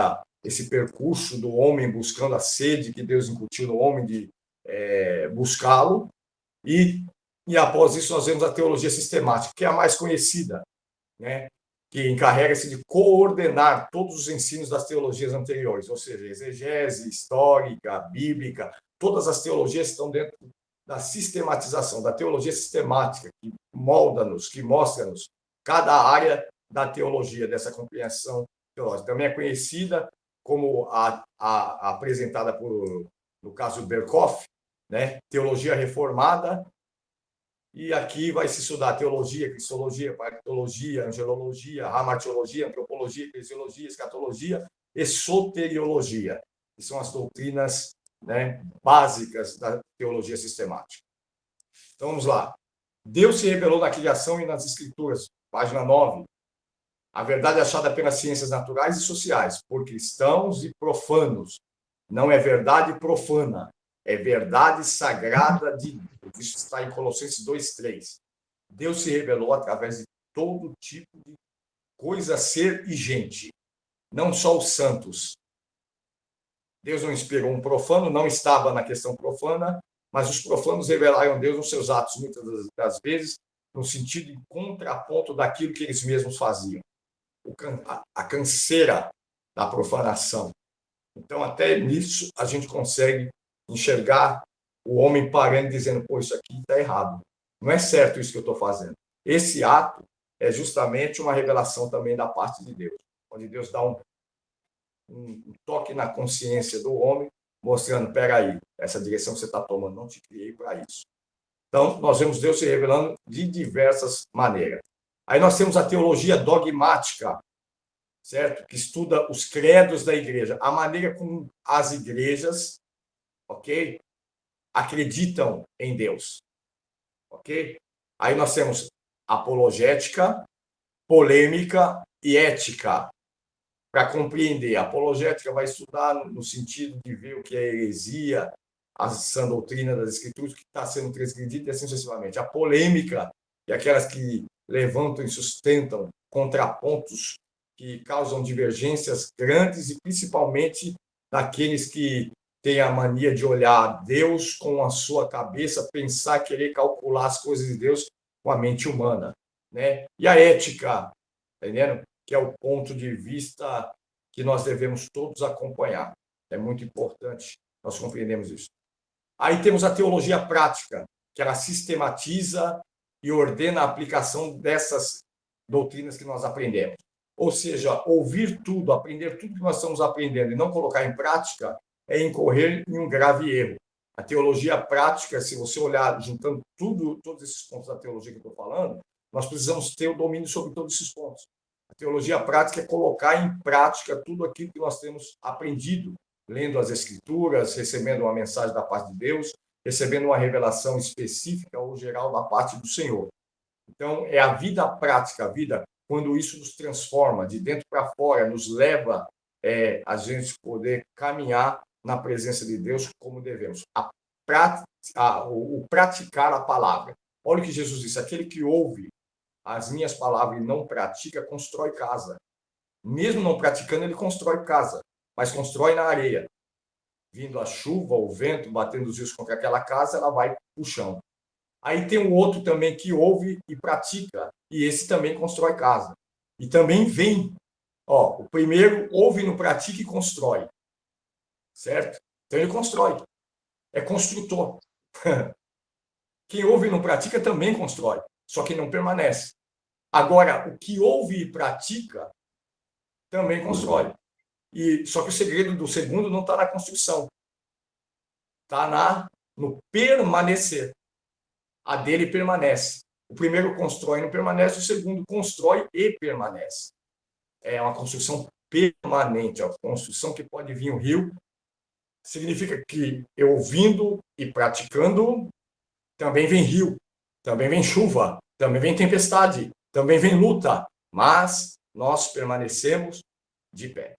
esse percurso do homem buscando a sede que Deus incutiu no homem de buscá-lo, e após isso nós vemos a teologia sistemática, que é a mais conhecida, né? Que encarrega-se de coordenar todos os ensinos das teologias anteriores, ou seja, exegese, histórica, bíblica, todas as teologias estão dentro da sistematização, da teologia sistemática, que molda-nos, que mostra-nos cada área da teologia, dessa compreensão teológica. Também é conhecida como apresentada no caso Berkhof, né? Teologia reformada, e aqui vai se estudar teologia, cristologia, paractologia, angelologia, hamartiologia, antropologia, eclesiologia, escatologia e soteriologia, que são as doutrinas, né, básicas da teologia sistemática. Então, vamos lá. Deus se revelou na criação e nas escrituras, página 9. A verdade é achada pelas ciências naturais e sociais, por cristãos e profanos. Não é verdade profana, é verdade sagrada de Deus. Isso está em Colossenses 2:3. Deus se revelou através de todo tipo de coisa, ser e gente, não só os santos. Deus não inspirou um profano, não estava na questão profana, mas os profanos revelaram Deus nos seus atos, muitas das vezes, no sentido de contraponto daquilo que eles mesmos faziam. A canseira da profanação. Então, até nisso, a gente consegue enxergar o homem parando e dizendo, pô, isso aqui está errado. Não é certo isso que eu estou fazendo. Esse ato é justamente uma revelação também da parte de Deus, onde Deus dá um toque na consciência do homem, mostrando, peraí, essa direção que você está tomando, não te criei para isso. Então, nós vemos Deus se revelando de diversas maneiras. Aí nós temos a teologia dogmática, certo? Que estuda os credos da igreja, a maneira como as igrejas, ok? Acreditam em Deus, ok? Aí nós temos apologética, polêmica e ética. Para compreender, a apologética vai estudar no sentido de ver o que é heresia, a sã doutrina das escrituras, o que está sendo transgredido e assim sucessivamente. A polêmica é aquelas que levantam e sustentam contrapontos que causam divergências grandes e principalmente daqueles que têm a mania de olhar Deus com a sua cabeça, pensar, querer calcular as coisas de Deus com a mente humana, né? E a ética, entendendo? Que é o ponto de vista que nós devemos todos acompanhar. É muito importante nós compreendermos isso. Aí temos a teologia prática, que ela sistematiza e ordena a aplicação dessas doutrinas que nós aprendemos. Ou seja, ouvir tudo, aprender tudo que nós estamos aprendendo e não colocar em prática é incorrer em um grave erro. A teologia prática, se você olhar, juntando todos esses pontos da teologia que eu estou falando, nós precisamos ter o domínio sobre todos esses pontos. A teologia prática é colocar em prática tudo aquilo que nós temos aprendido, lendo as Escrituras, recebendo uma mensagem da parte de Deus, recebendo uma revelação específica ou geral da parte do Senhor. Então, é a vida prática, a vida, quando isso nos transforma de dentro para fora, nos leva a gente poder caminhar na presença de Deus como devemos. O praticar a palavra. Olha o que Jesus disse, aquele que ouve as minhas palavras e não pratica, constrói casa. Mesmo não praticando, ele constrói casa, mas constrói na areia. Vindo a chuva, o vento, batendo os rios contra aquela casa, ela vai para o chão. Aí tem um outro também que ouve e pratica, e esse também constrói casa. E também vem, o primeiro ouve, não pratica e constrói. Certo? Então ele constrói. É construtor. Quem ouve e não pratica também constrói, só que não permanece. Agora, o que ouve e pratica também constrói. Só que o segredo do segundo não está na construção. Está no permanecer. A dele permanece. O primeiro constrói e não permanece, o segundo constrói e permanece. É uma construção permanente, é uma construção que pode vir o rio. Significa que eu ouvindo e praticando, também vem rio, também vem chuva, também vem tempestade, também vem luta, mas nós permanecemos de pé.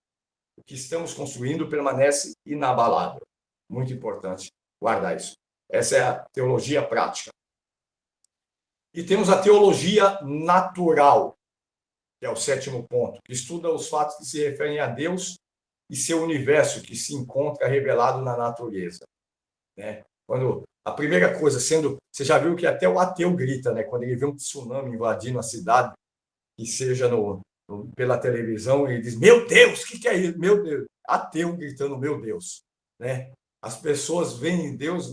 O que estamos construindo permanece inabalável. Muito importante guardar isso. Essa é a teologia prática. E temos a teologia natural, que é o 7º ponto, que estuda os fatos que se referem a Deus e seu universo, que se encontra revelado na natureza. Né? Quando a primeira coisa sendo... Você já viu que até o ateu grita, né? Quando ele vê um tsunami invadindo a cidade, que seja pela televisão, ele diz, meu Deus, o que é isso? Meu Deus. Ateu gritando, meu Deus. Né? As pessoas veem Deus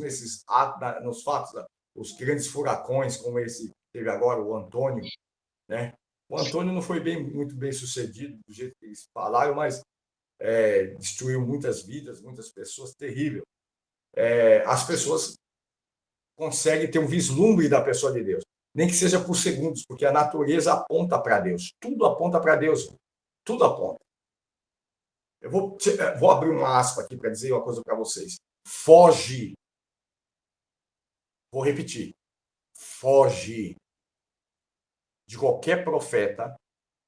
nos fatos, os grandes furacões, como esse que teve agora, o Antônio. Né? O Antônio não foi muito bem sucedido, do jeito que eles falaram, mas destruiu muitas vidas, muitas pessoas, terrível. As pessoas conseguem ter um vislumbre da pessoa de Deus, nem que seja por segundos, porque a natureza aponta para Deus. Tudo aponta para Deus. Tudo aponta. Eu vou abrir uma aspa aqui para dizer uma coisa para vocês. Foge. Vou repetir. Foge de qualquer profeta,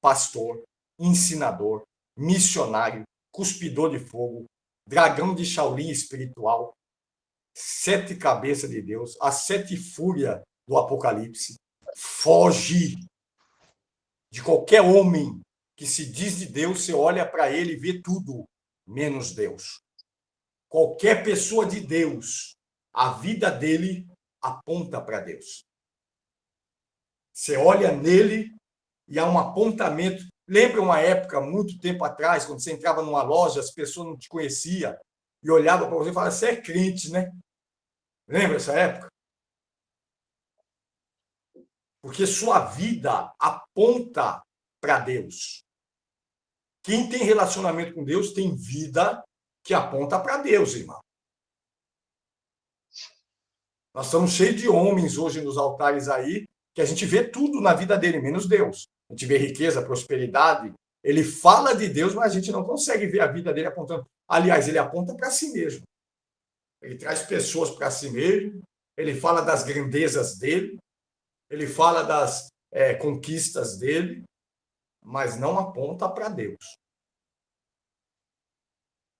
pastor, ensinador, missionário, cuspidor de fogo, dragão de Shaolin espiritual, 7 cabeças de Deus, as 7 fúrias do Apocalipse. Foge de qualquer homem que se diz de Deus, você olha para ele e vê tudo, menos Deus. Qualquer pessoa de Deus, a vida dele aponta para Deus. Você olha nele e há um apontamento. Lembra uma época, muito tempo atrás, quando você entrava numa loja, as pessoas não te conheciam e olhavam para você e falavam, você é crente, né? Lembra essa época? Porque sua vida aponta para Deus. Quem tem relacionamento com Deus tem vida que aponta para Deus, irmão. Nós estamos cheios de homens hoje nos altares aí, que a gente vê tudo na vida dele, menos Deus. A gente vê riqueza, prosperidade. Ele fala de Deus, mas a gente não consegue ver a vida dele apontando. Aliás, ele aponta para si mesmo. Ele traz pessoas para si mesmo. Ele fala das grandezas dele. Ele fala das conquistas dele, mas não aponta para Deus.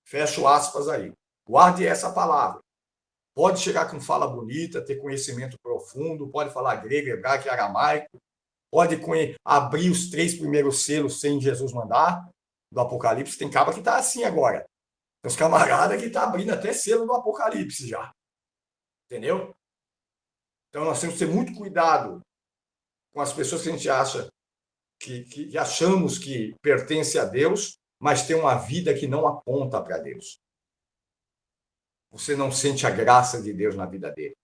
Fecho aspas aí. Guarde essa palavra. Pode chegar com fala bonita, ter conhecimento profundo, pode falar grego, hebraico e aramaico, pode abrir os 3 primeiros selos sem Jesus mandar, do Apocalipse. Tem cabra que está assim agora. Tem os camaradas que estão abrindo até selo do Apocalipse já. Entendeu? Então nós temos que ter muito cuidado com as pessoas que a gente acha que achamos que pertence a Deus, mas tem uma vida que não aponta para Deus. Você não sente a graça de Deus na vida dele.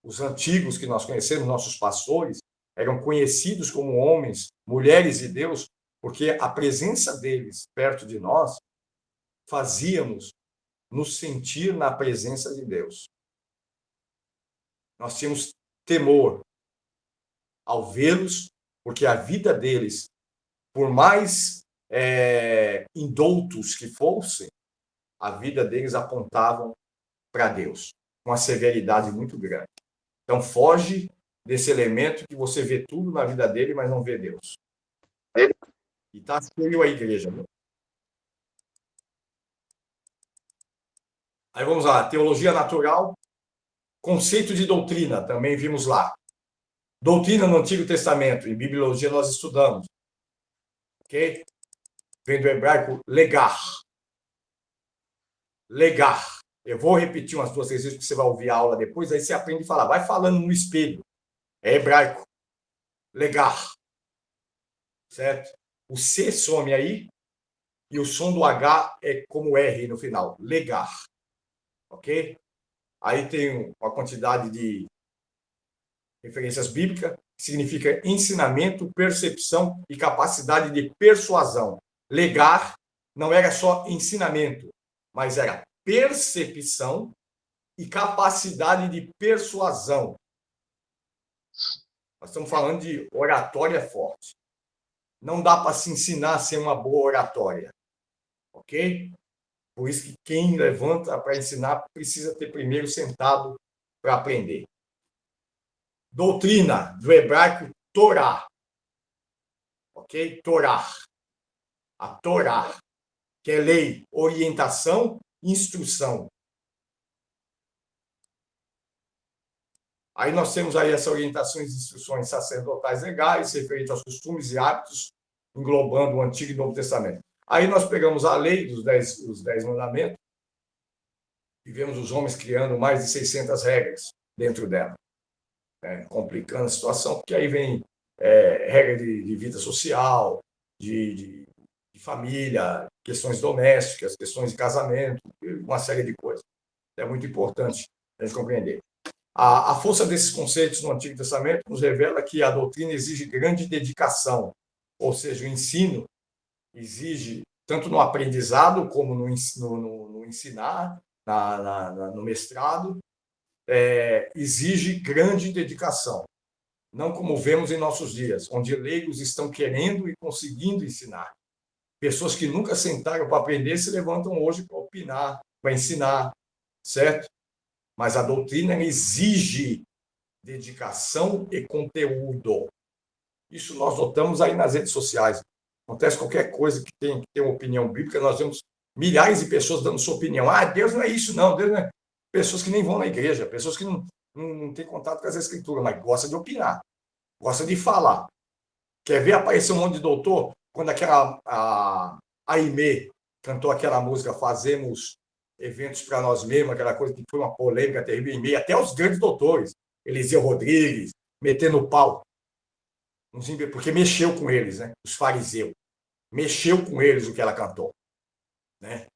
Os antigos que nós conhecemos, nossos pastores, eram conhecidos como homens, mulheres de Deus, porque a presença deles perto de nós fazíamos nos sentir na presença de Deus. Nós tínhamos temor ao vê-los, porque a vida deles, por mais indoutos que fossem, a vida deles apontavam para Deus, com uma severidade muito grande. Então, foge desse elemento que você vê tudo na vida dele, mas não vê Deus. E está cheio a igreja. Né? Aí vamos lá, teologia natural, conceito de doutrina, também vimos lá. Doutrina no Antigo Testamento, em bibliologia nós estudamos. Ok? Vem do hebraico legar. Legar. Eu vou repetir umas 2, 3 vezes, porque você vai ouvir a aula depois, aí você aprende a falar. Vai falando no espelho. É hebraico. Legar. Certo? O C some aí, e o som do H é como R no final. Legar. Ok? Aí tem uma quantidade de referências bíblicas, que significa ensinamento, percepção e capacidade de persuasão. Legar não era só ensinamento, mas era percepção e capacidade de persuasão. Nós estamos falando de oratória forte. Não dá para se ensinar a ser uma boa oratória. Ok? Por isso que quem levanta para ensinar precisa ter primeiro sentado para aprender. Doutrina, do hebraico Torá. Ok? Torá. A Torá, que é lei, orientação, instrução. Aí nós temos aí essas orientações e instruções sacerdotais legais, referentes aos costumes e hábitos, englobando o Antigo e Novo Testamento. Aí nós pegamos a lei os 10 mandamentos e vemos os homens criando mais de 600 regras dentro dela, né? Complicando a situação, porque aí vem regra de vida social, de família, questões domésticas, questões de casamento, uma série de coisas. É muito importante a gente compreender. A força desses conceitos no Antigo Testamento nos revela que a doutrina exige grande dedicação, ou seja, o ensino exige, tanto no aprendizado como no ensinar, no mestrado, exige grande dedicação. Não como vemos em nossos dias, onde leigos estão querendo e conseguindo ensinar. Pessoas que nunca sentaram para aprender se levantam hoje para opinar, para ensinar, certo? Mas a doutrina exige dedicação e conteúdo. Isso nós notamos aí nas redes sociais. Acontece qualquer coisa que tem uma opinião bíblica, nós vemos milhares de pessoas dando sua opinião. Ah, Deus não é isso, não. Deus não é... Pessoas que nem vão na igreja, pessoas que não têm contato com as escrituras, mas gostam de opinar, gostam de falar. Quer ver aparecer um monte de doutor? Quando a Aimee cantou aquela música Fazemos Eventos para Nós Mesmos, aquela coisa que foi uma polêmica terrível em meio, até os grandes doutores, Eliseu Rodrigues, metendo pau, porque mexeu com eles, né? Os fariseus. Mexeu com eles o que ela cantou, né?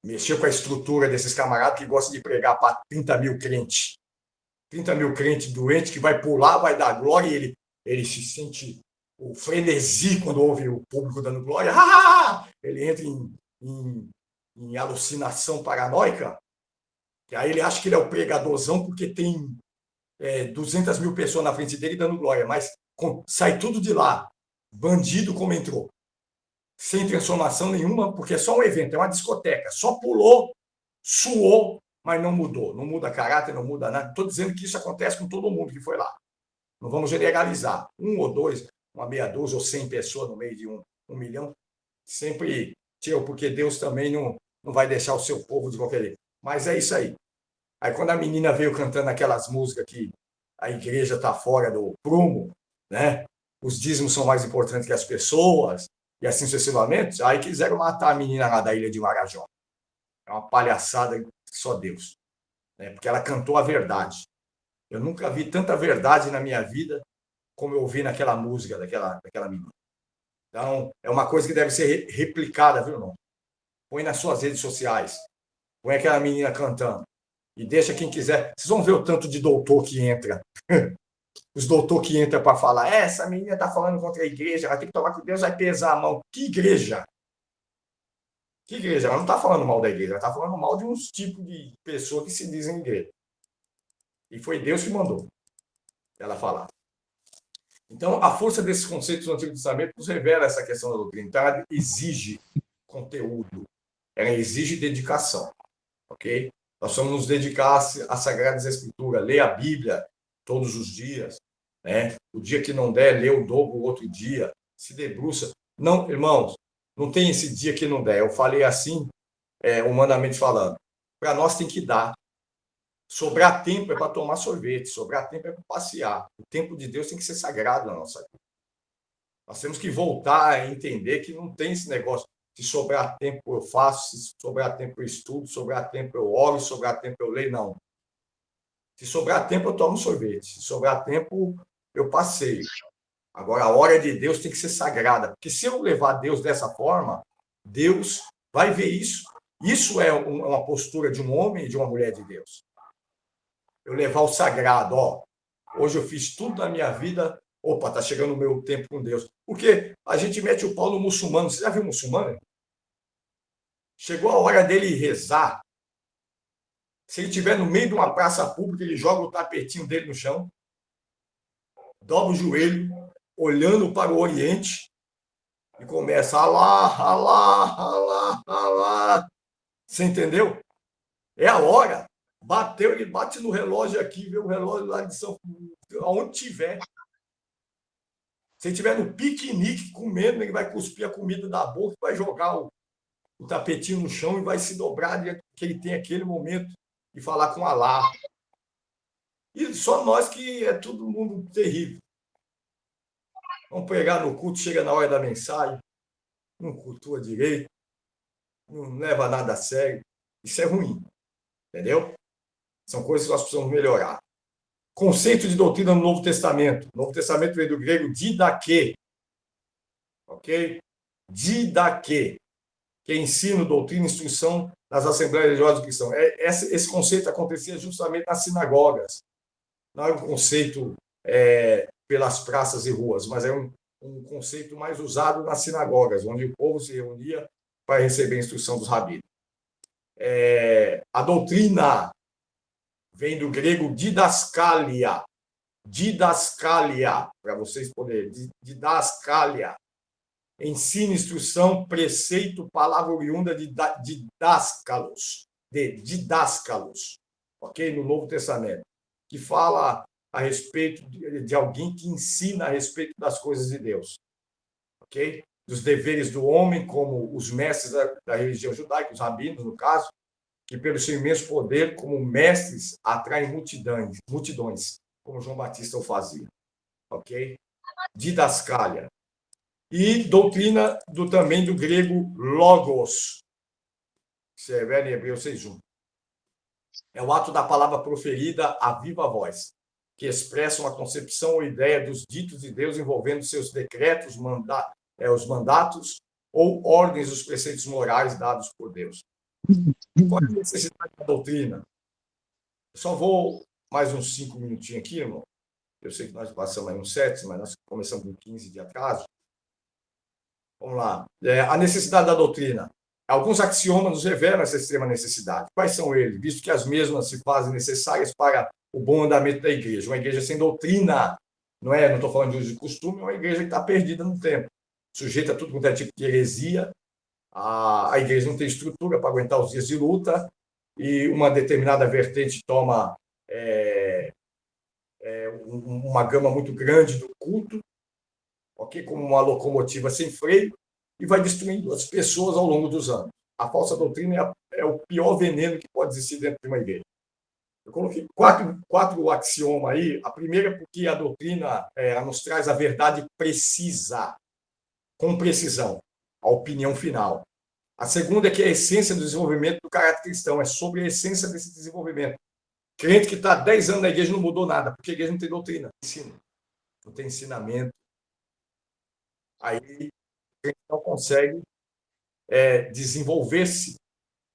Mexeu com a estrutura desses camaradas que gostam de pregar para 30 mil crentes. 30 mil crentes doentes que vai pular, vai dar glória e ele se sente o frenesi quando ouve o público dando glória. Ele entra em alucinação paranoica, e aí ele acha que ele é o pregadorzão porque tem 200 mil pessoas na frente dele dando glória, mas sai tudo de lá, bandido como entrou, sem transformação nenhuma, porque é só um evento, é uma discoteca, só pulou, suou, mas não mudou, não muda caráter, não muda nada. Estou dizendo que isso acontece com todo mundo que foi lá. Não vamos generalizar. Um ou dois, uma meia dúzia ou 100 pessoas no meio de um milhão, sempre porque Deus também não vai deixar o seu povo de qualquer jeito. Mas é isso aí. Aí quando a menina veio cantando aquelas músicas que a igreja está fora do prumo, né? Os dízimos são mais importantes que as pessoas, e assim sucessivamente, aí quiseram matar a menina lá da ilha de Marajó. É uma palhaçada que só Deus, né? Porque ela cantou a verdade. Eu nunca vi tanta verdade na minha vida como eu ouvi naquela música daquela menina. Então, é uma coisa que deve ser replicada, viu, irmão? Põe nas suas redes sociais. Põe aquela menina cantando. E deixa quem quiser. Vocês vão ver o tanto de doutor que entra. Os doutor que entra para falar, essa menina está falando contra a igreja, ela tem que tomar que Deus vai pesar a mão. Que igreja? Que igreja? Ela não está falando mal da igreja, ela está falando mal de uns tipos de pessoa que se dizem igreja. E foi Deus que mandou ela falar. Então, a força desses conceitos do Antigo Testamento nos revela essa questão da doutrina. Então, ela exige conteúdo, ela exige dedicação, ok? Nós vamos nos dedicar às Sagradas Escrituras, ler a Bíblia todos os dias, né? O dia que não der, lê o dobro o outro dia, se debruça. Não, irmãos, não tem esse dia que não der. Eu falei assim, humanamente falando. Para nós tem que dar. Sobrar tempo é para tomar sorvete, sobrar tempo é para passear. O tempo de Deus tem que ser sagrado na nossa vida. Nós temos que voltar a entender que não tem esse negócio. Se sobrar tempo eu faço, se sobrar tempo eu estudo, se sobrar tempo eu oro, se sobrar tempo eu leio, não. Se sobrar tempo eu tomo sorvete, se sobrar tempo eu passeio. Agora, a hora de Deus tem que ser sagrada, porque se eu levar Deus dessa forma, Deus vai ver isso. Isso é uma postura de um homem e de uma mulher de Deus. Eu levar o sagrado, hoje eu fiz tudo na minha vida, tá chegando o meu tempo com Deus. Porque a gente mete o pau no muçulmano. Você já viu muçulmano? Chegou a hora dele rezar. Se ele estiver no meio de uma praça pública, ele joga o tapetinho dele no chão, dobra o joelho, olhando para o Oriente, e começa Alá, Alá, Alá, Alá. Você entendeu? É a hora. Bateu, ele bate no relógio aqui, vê o relógio lá de São Paulo, aonde tiver. Se ele estiver no piquenique comendo, ele vai cuspir a comida da boca, vai jogar o tapetinho no chão e vai se dobrar diante do que ele tem aquele momento e falar com Alá. E só nós que é todo mundo terrível. Vamos pregar no culto, chega na hora da mensagem, não cultua direito, não leva nada a sério. Isso é ruim, entendeu? São coisas que nós precisamos melhorar. Conceito de doutrina no Novo Testamento. O Novo Testamento vem do grego didaquê, ok? Didaquê, que é ensino, doutrina, instrução nas assembleias religiosas cristãs. Esse conceito acontecia justamente nas sinagogas. Não é um conceito pelas praças e ruas, mas é um conceito mais usado nas sinagogas, onde o povo se reunia para receber a instrução dos rabinos. A doutrina vem do grego didascalia. Didascalia, para vocês poderem. Didascalia. Ensino, instrução, preceito, palavra oriunda de didáscalos. Ok? No Novo Testamento. Que fala a respeito de alguém que ensina a respeito das coisas de Deus. Ok? Dos deveres do homem, como os mestres da religião judaica, os rabinos, no caso, que pelo seu imenso poder, como mestres, atraem multidões, como João Batista o fazia. Ok? Didascalia. E doutrina também do grego logos. Você vê em Hebreus 6:1. É o ato da palavra proferida a viva voz, que expressa uma concepção ou ideia dos ditos de Deus envolvendo seus decretos, os mandatos ou ordens dos preceitos morais dados por Deus. Qual é a necessidade da doutrina? Eu só vou mais uns 5 minutinhos aqui, irmão. Eu sei que nós passamos aí uns 7, mas nós começamos com 15 de atraso. Vamos lá. A necessidade da doutrina. Alguns axiomas nos revelam essa extrema necessidade. Quais são eles? Visto que as mesmas se fazem necessárias para o bom andamento da igreja. Uma igreja sem doutrina, não estou falando de uso de costume, é uma igreja que está perdida no tempo. Sujeita a tudo quanto é tipo de heresia. A igreja não tem estrutura para aguentar os dias de luta e uma determinada vertente toma uma gama muito grande do culto, ok? Como uma locomotiva sem freio, e vai destruindo as pessoas ao longo dos anos. A falsa doutrina é o pior veneno que pode existir dentro de uma igreja. Eu coloquei quatro axiomas aí. A primeira é porque a doutrina nos traz a verdade precisa, com precisão, a opinião final. A segunda é que a essência do desenvolvimento do caráter cristão é sobre a essência desse desenvolvimento. Crente que está 10 anos na igreja não mudou nada, porque a igreja não tem doutrina, não tem ensinamento. Aí a gente não consegue desenvolver-se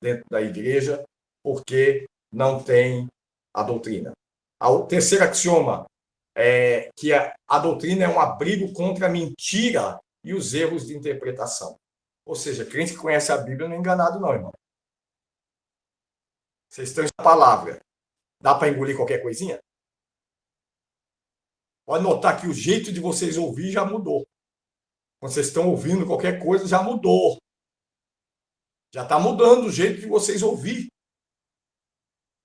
dentro da igreja porque não tem a doutrina. O terceiro axioma é que a doutrina é um abrigo contra a mentira e os erros de interpretação. Ou seja, crente que conhece a Bíblia não é enganado não, irmão. Vocês estão na palavra. Dá para engolir qualquer coisinha? Pode notar que o jeito de vocês ouvir já mudou. Quando vocês estão ouvindo qualquer coisa, já mudou. Já está mudando o jeito de vocês ouvir.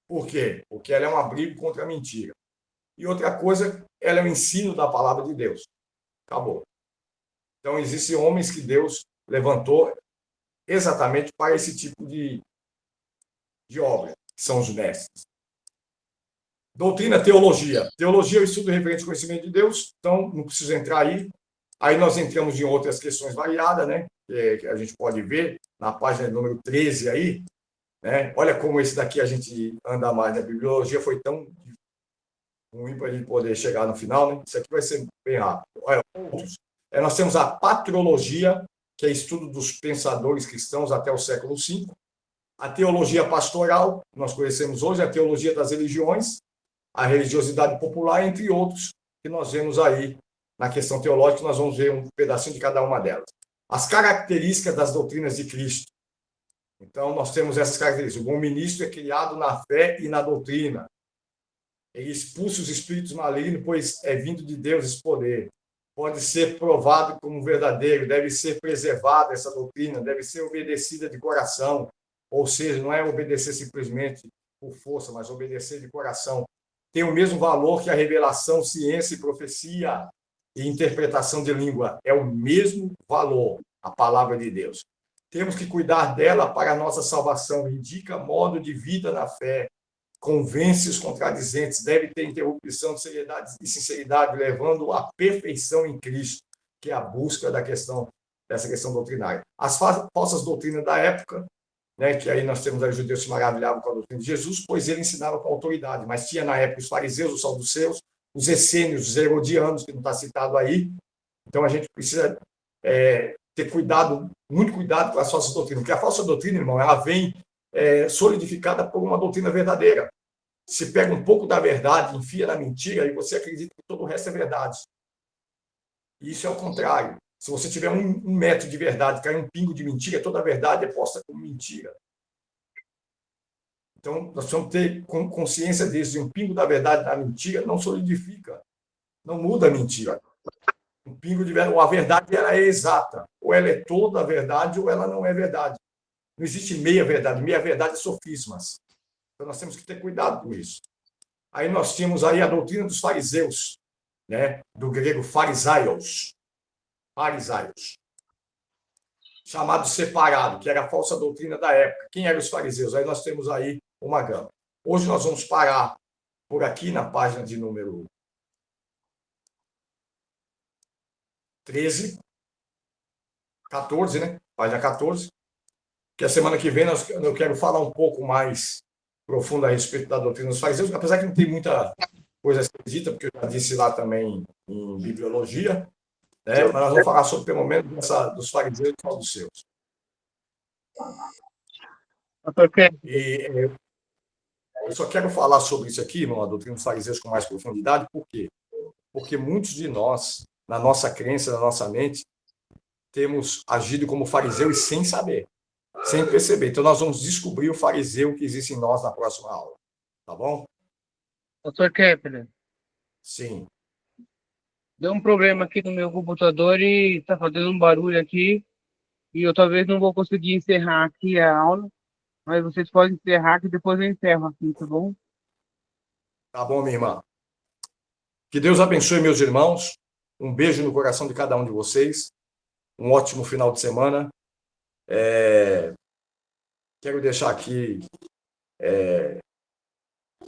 Por quê? Porque ela é um abrigo contra a mentira. E outra coisa, ela é o ensino da palavra de Deus. Acabou. Então, existem homens que Deus levantou exatamente para esse tipo de obra, que são os mestres. Doutrina, teologia. Teologia é o estudo referente ao conhecimento de Deus, então não preciso entrar aí. Aí nós entramos em outras questões variadas, né? Que a gente pode ver na página número 13 aí, né? Olha como esse daqui a gente anda mais, né? A bibliologia foi tão ruim para a gente poder chegar no final, né? Isso aqui vai ser bem rápido. Olha, outros. Nós temos a patrologia, que é estudo dos pensadores cristãos até o século V. A teologia pastoral, nós conhecemos hoje, a teologia das religiões, a religiosidade popular, entre outros, que nós vemos aí na questão teológica, nós vamos ver um pedacinho de cada uma delas. As características das doutrinas de Cristo. Então, nós temos essas características. O bom ministro é criado na fé e na doutrina. Ele expulsa os espíritos malignos, pois é vindo de Deus esse poder. Pode ser provado como verdadeiro, deve ser preservada essa doutrina, deve ser obedecida de coração. Ou seja, não é obedecer simplesmente por força, mas obedecer de coração. Tem o mesmo valor que a revelação, ciência e profecia e interpretação de língua. É o mesmo valor, a palavra de Deus. Temos que cuidar dela para a nossa salvação. Indica modo de vida na fé. convence os contradizentes, deve ter interrupção de seriedade e sinceridade, levando à perfeição em Cristo, que é a busca dessa questão doutrinária. As falsas doutrinas da época, né, que aí nós temos os judeus se maravilhavam com a doutrina de Jesus, pois ele ensinava com autoridade, mas tinha na época os fariseus, os saduceus, os essênios, os herodianos, que não está citado aí. Então a gente precisa ter cuidado, muito cuidado com as falsas doutrinas, porque a falsa doutrina, irmão, ela vem solidificada por uma doutrina verdadeira. Se pega um pouco da verdade, enfia na mentira, e você acredita que todo o resto é verdade. E isso é o contrário. Se você tiver um metro de verdade, cair um pingo de mentira, toda a verdade é posta como mentira. Então, nós precisamos ter consciência disso. Um pingo da verdade na mentira não solidifica, não muda a mentira. Um pingo de verdade, a verdade ela é exata. Ou ela é toda a verdade, ou ela não é verdade. Não existe meia verdade. Meia verdade é sofismas. Então, nós temos que ter cuidado com isso. Aí nós tínhamos aí a doutrina dos fariseus, né? Do grego farisaios, chamado separado, que era a falsa doutrina da época. Quem eram os fariseus? Aí nós temos aí uma gama. Hoje nós vamos parar por aqui na página de número 13, 14, né? Página 14. Que a semana que vem eu quero falar um pouco mais profundo a respeito da doutrina dos fariseus, apesar que não tem muita coisa escrita, porque eu já disse lá também em bibliologia, né? Mas nós vamos falar sobre, pelo menos, dos fariseus e dos saduceus. E eu só quero falar sobre isso aqui, irmão, a doutrina dos fariseus com mais profundidade, por quê? Porque muitos de nós, na nossa crença, na nossa mente, temos agido como fariseu e sem saber, sem perceber. Então, nós vamos descobrir o fariseu que existe em nós na próxima aula. Tá bom? Doutor Kepler, Sim. deu um problema aqui no meu computador e está fazendo um barulho aqui. E eu talvez não vou conseguir encerrar aqui a aula, mas vocês podem encerrar que depois eu encerro aqui, tá bom? Tá bom, minha irmã. Que Deus abençoe meus irmãos. Um beijo no coração de cada um de vocês. Um ótimo final de semana. Quero deixar aqui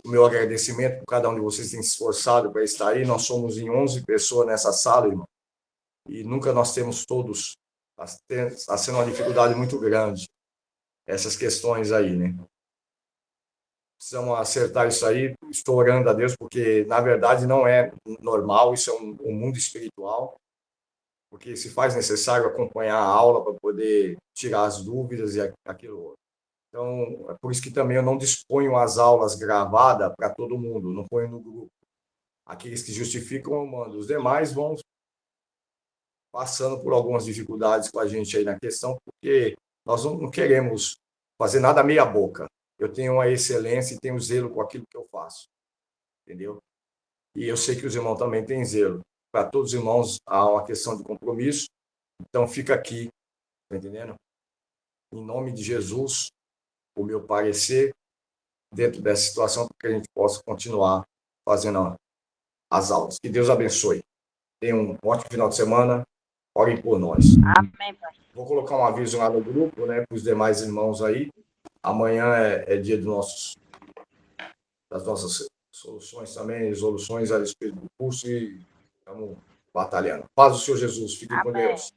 o meu agradecimento por cada um de vocês que tem se esforçado para estar aí. Nós somos em 11 pessoas nessa sala, irmão. E nunca nós temos todos. Está sendo uma dificuldade muito grande essas questões aí, né? Precisamos acertar isso aí. Estou orando a Deus, porque, na verdade, não é normal. Isso é um mundo espiritual. Porque se faz necessário acompanhar a aula para poder tirar as dúvidas e aquilo outro. Então, é por isso que também eu não disponho as aulas gravadas para todo mundo, não ponho no grupo. Aqueles que justificam, eu mando. Os demais vão passando por algumas dificuldades com a gente aí na questão, porque nós não queremos fazer nada meia boca. Eu tenho uma excelência e tenho zelo com aquilo que eu faço. Entendeu? E eu sei que os irmãos também têm zelo. Para todos os irmãos há uma questão de compromisso. Então, fica aqui, tá entendendo? Em nome de Jesus, o meu parecer dentro dessa situação, para que a gente possa continuar fazendo as aulas. Que Deus abençoe. Tenha um ótimo final de semana. Orem por nós. Amém, pastor. Vou colocar um aviso lá no grupo, né, para os demais irmãos aí. Amanhã é dia das nossas soluções também, resoluções a respeito do curso e estamos batalhando. Paz do Senhor Jesus. Fiquem com Amém. Deus.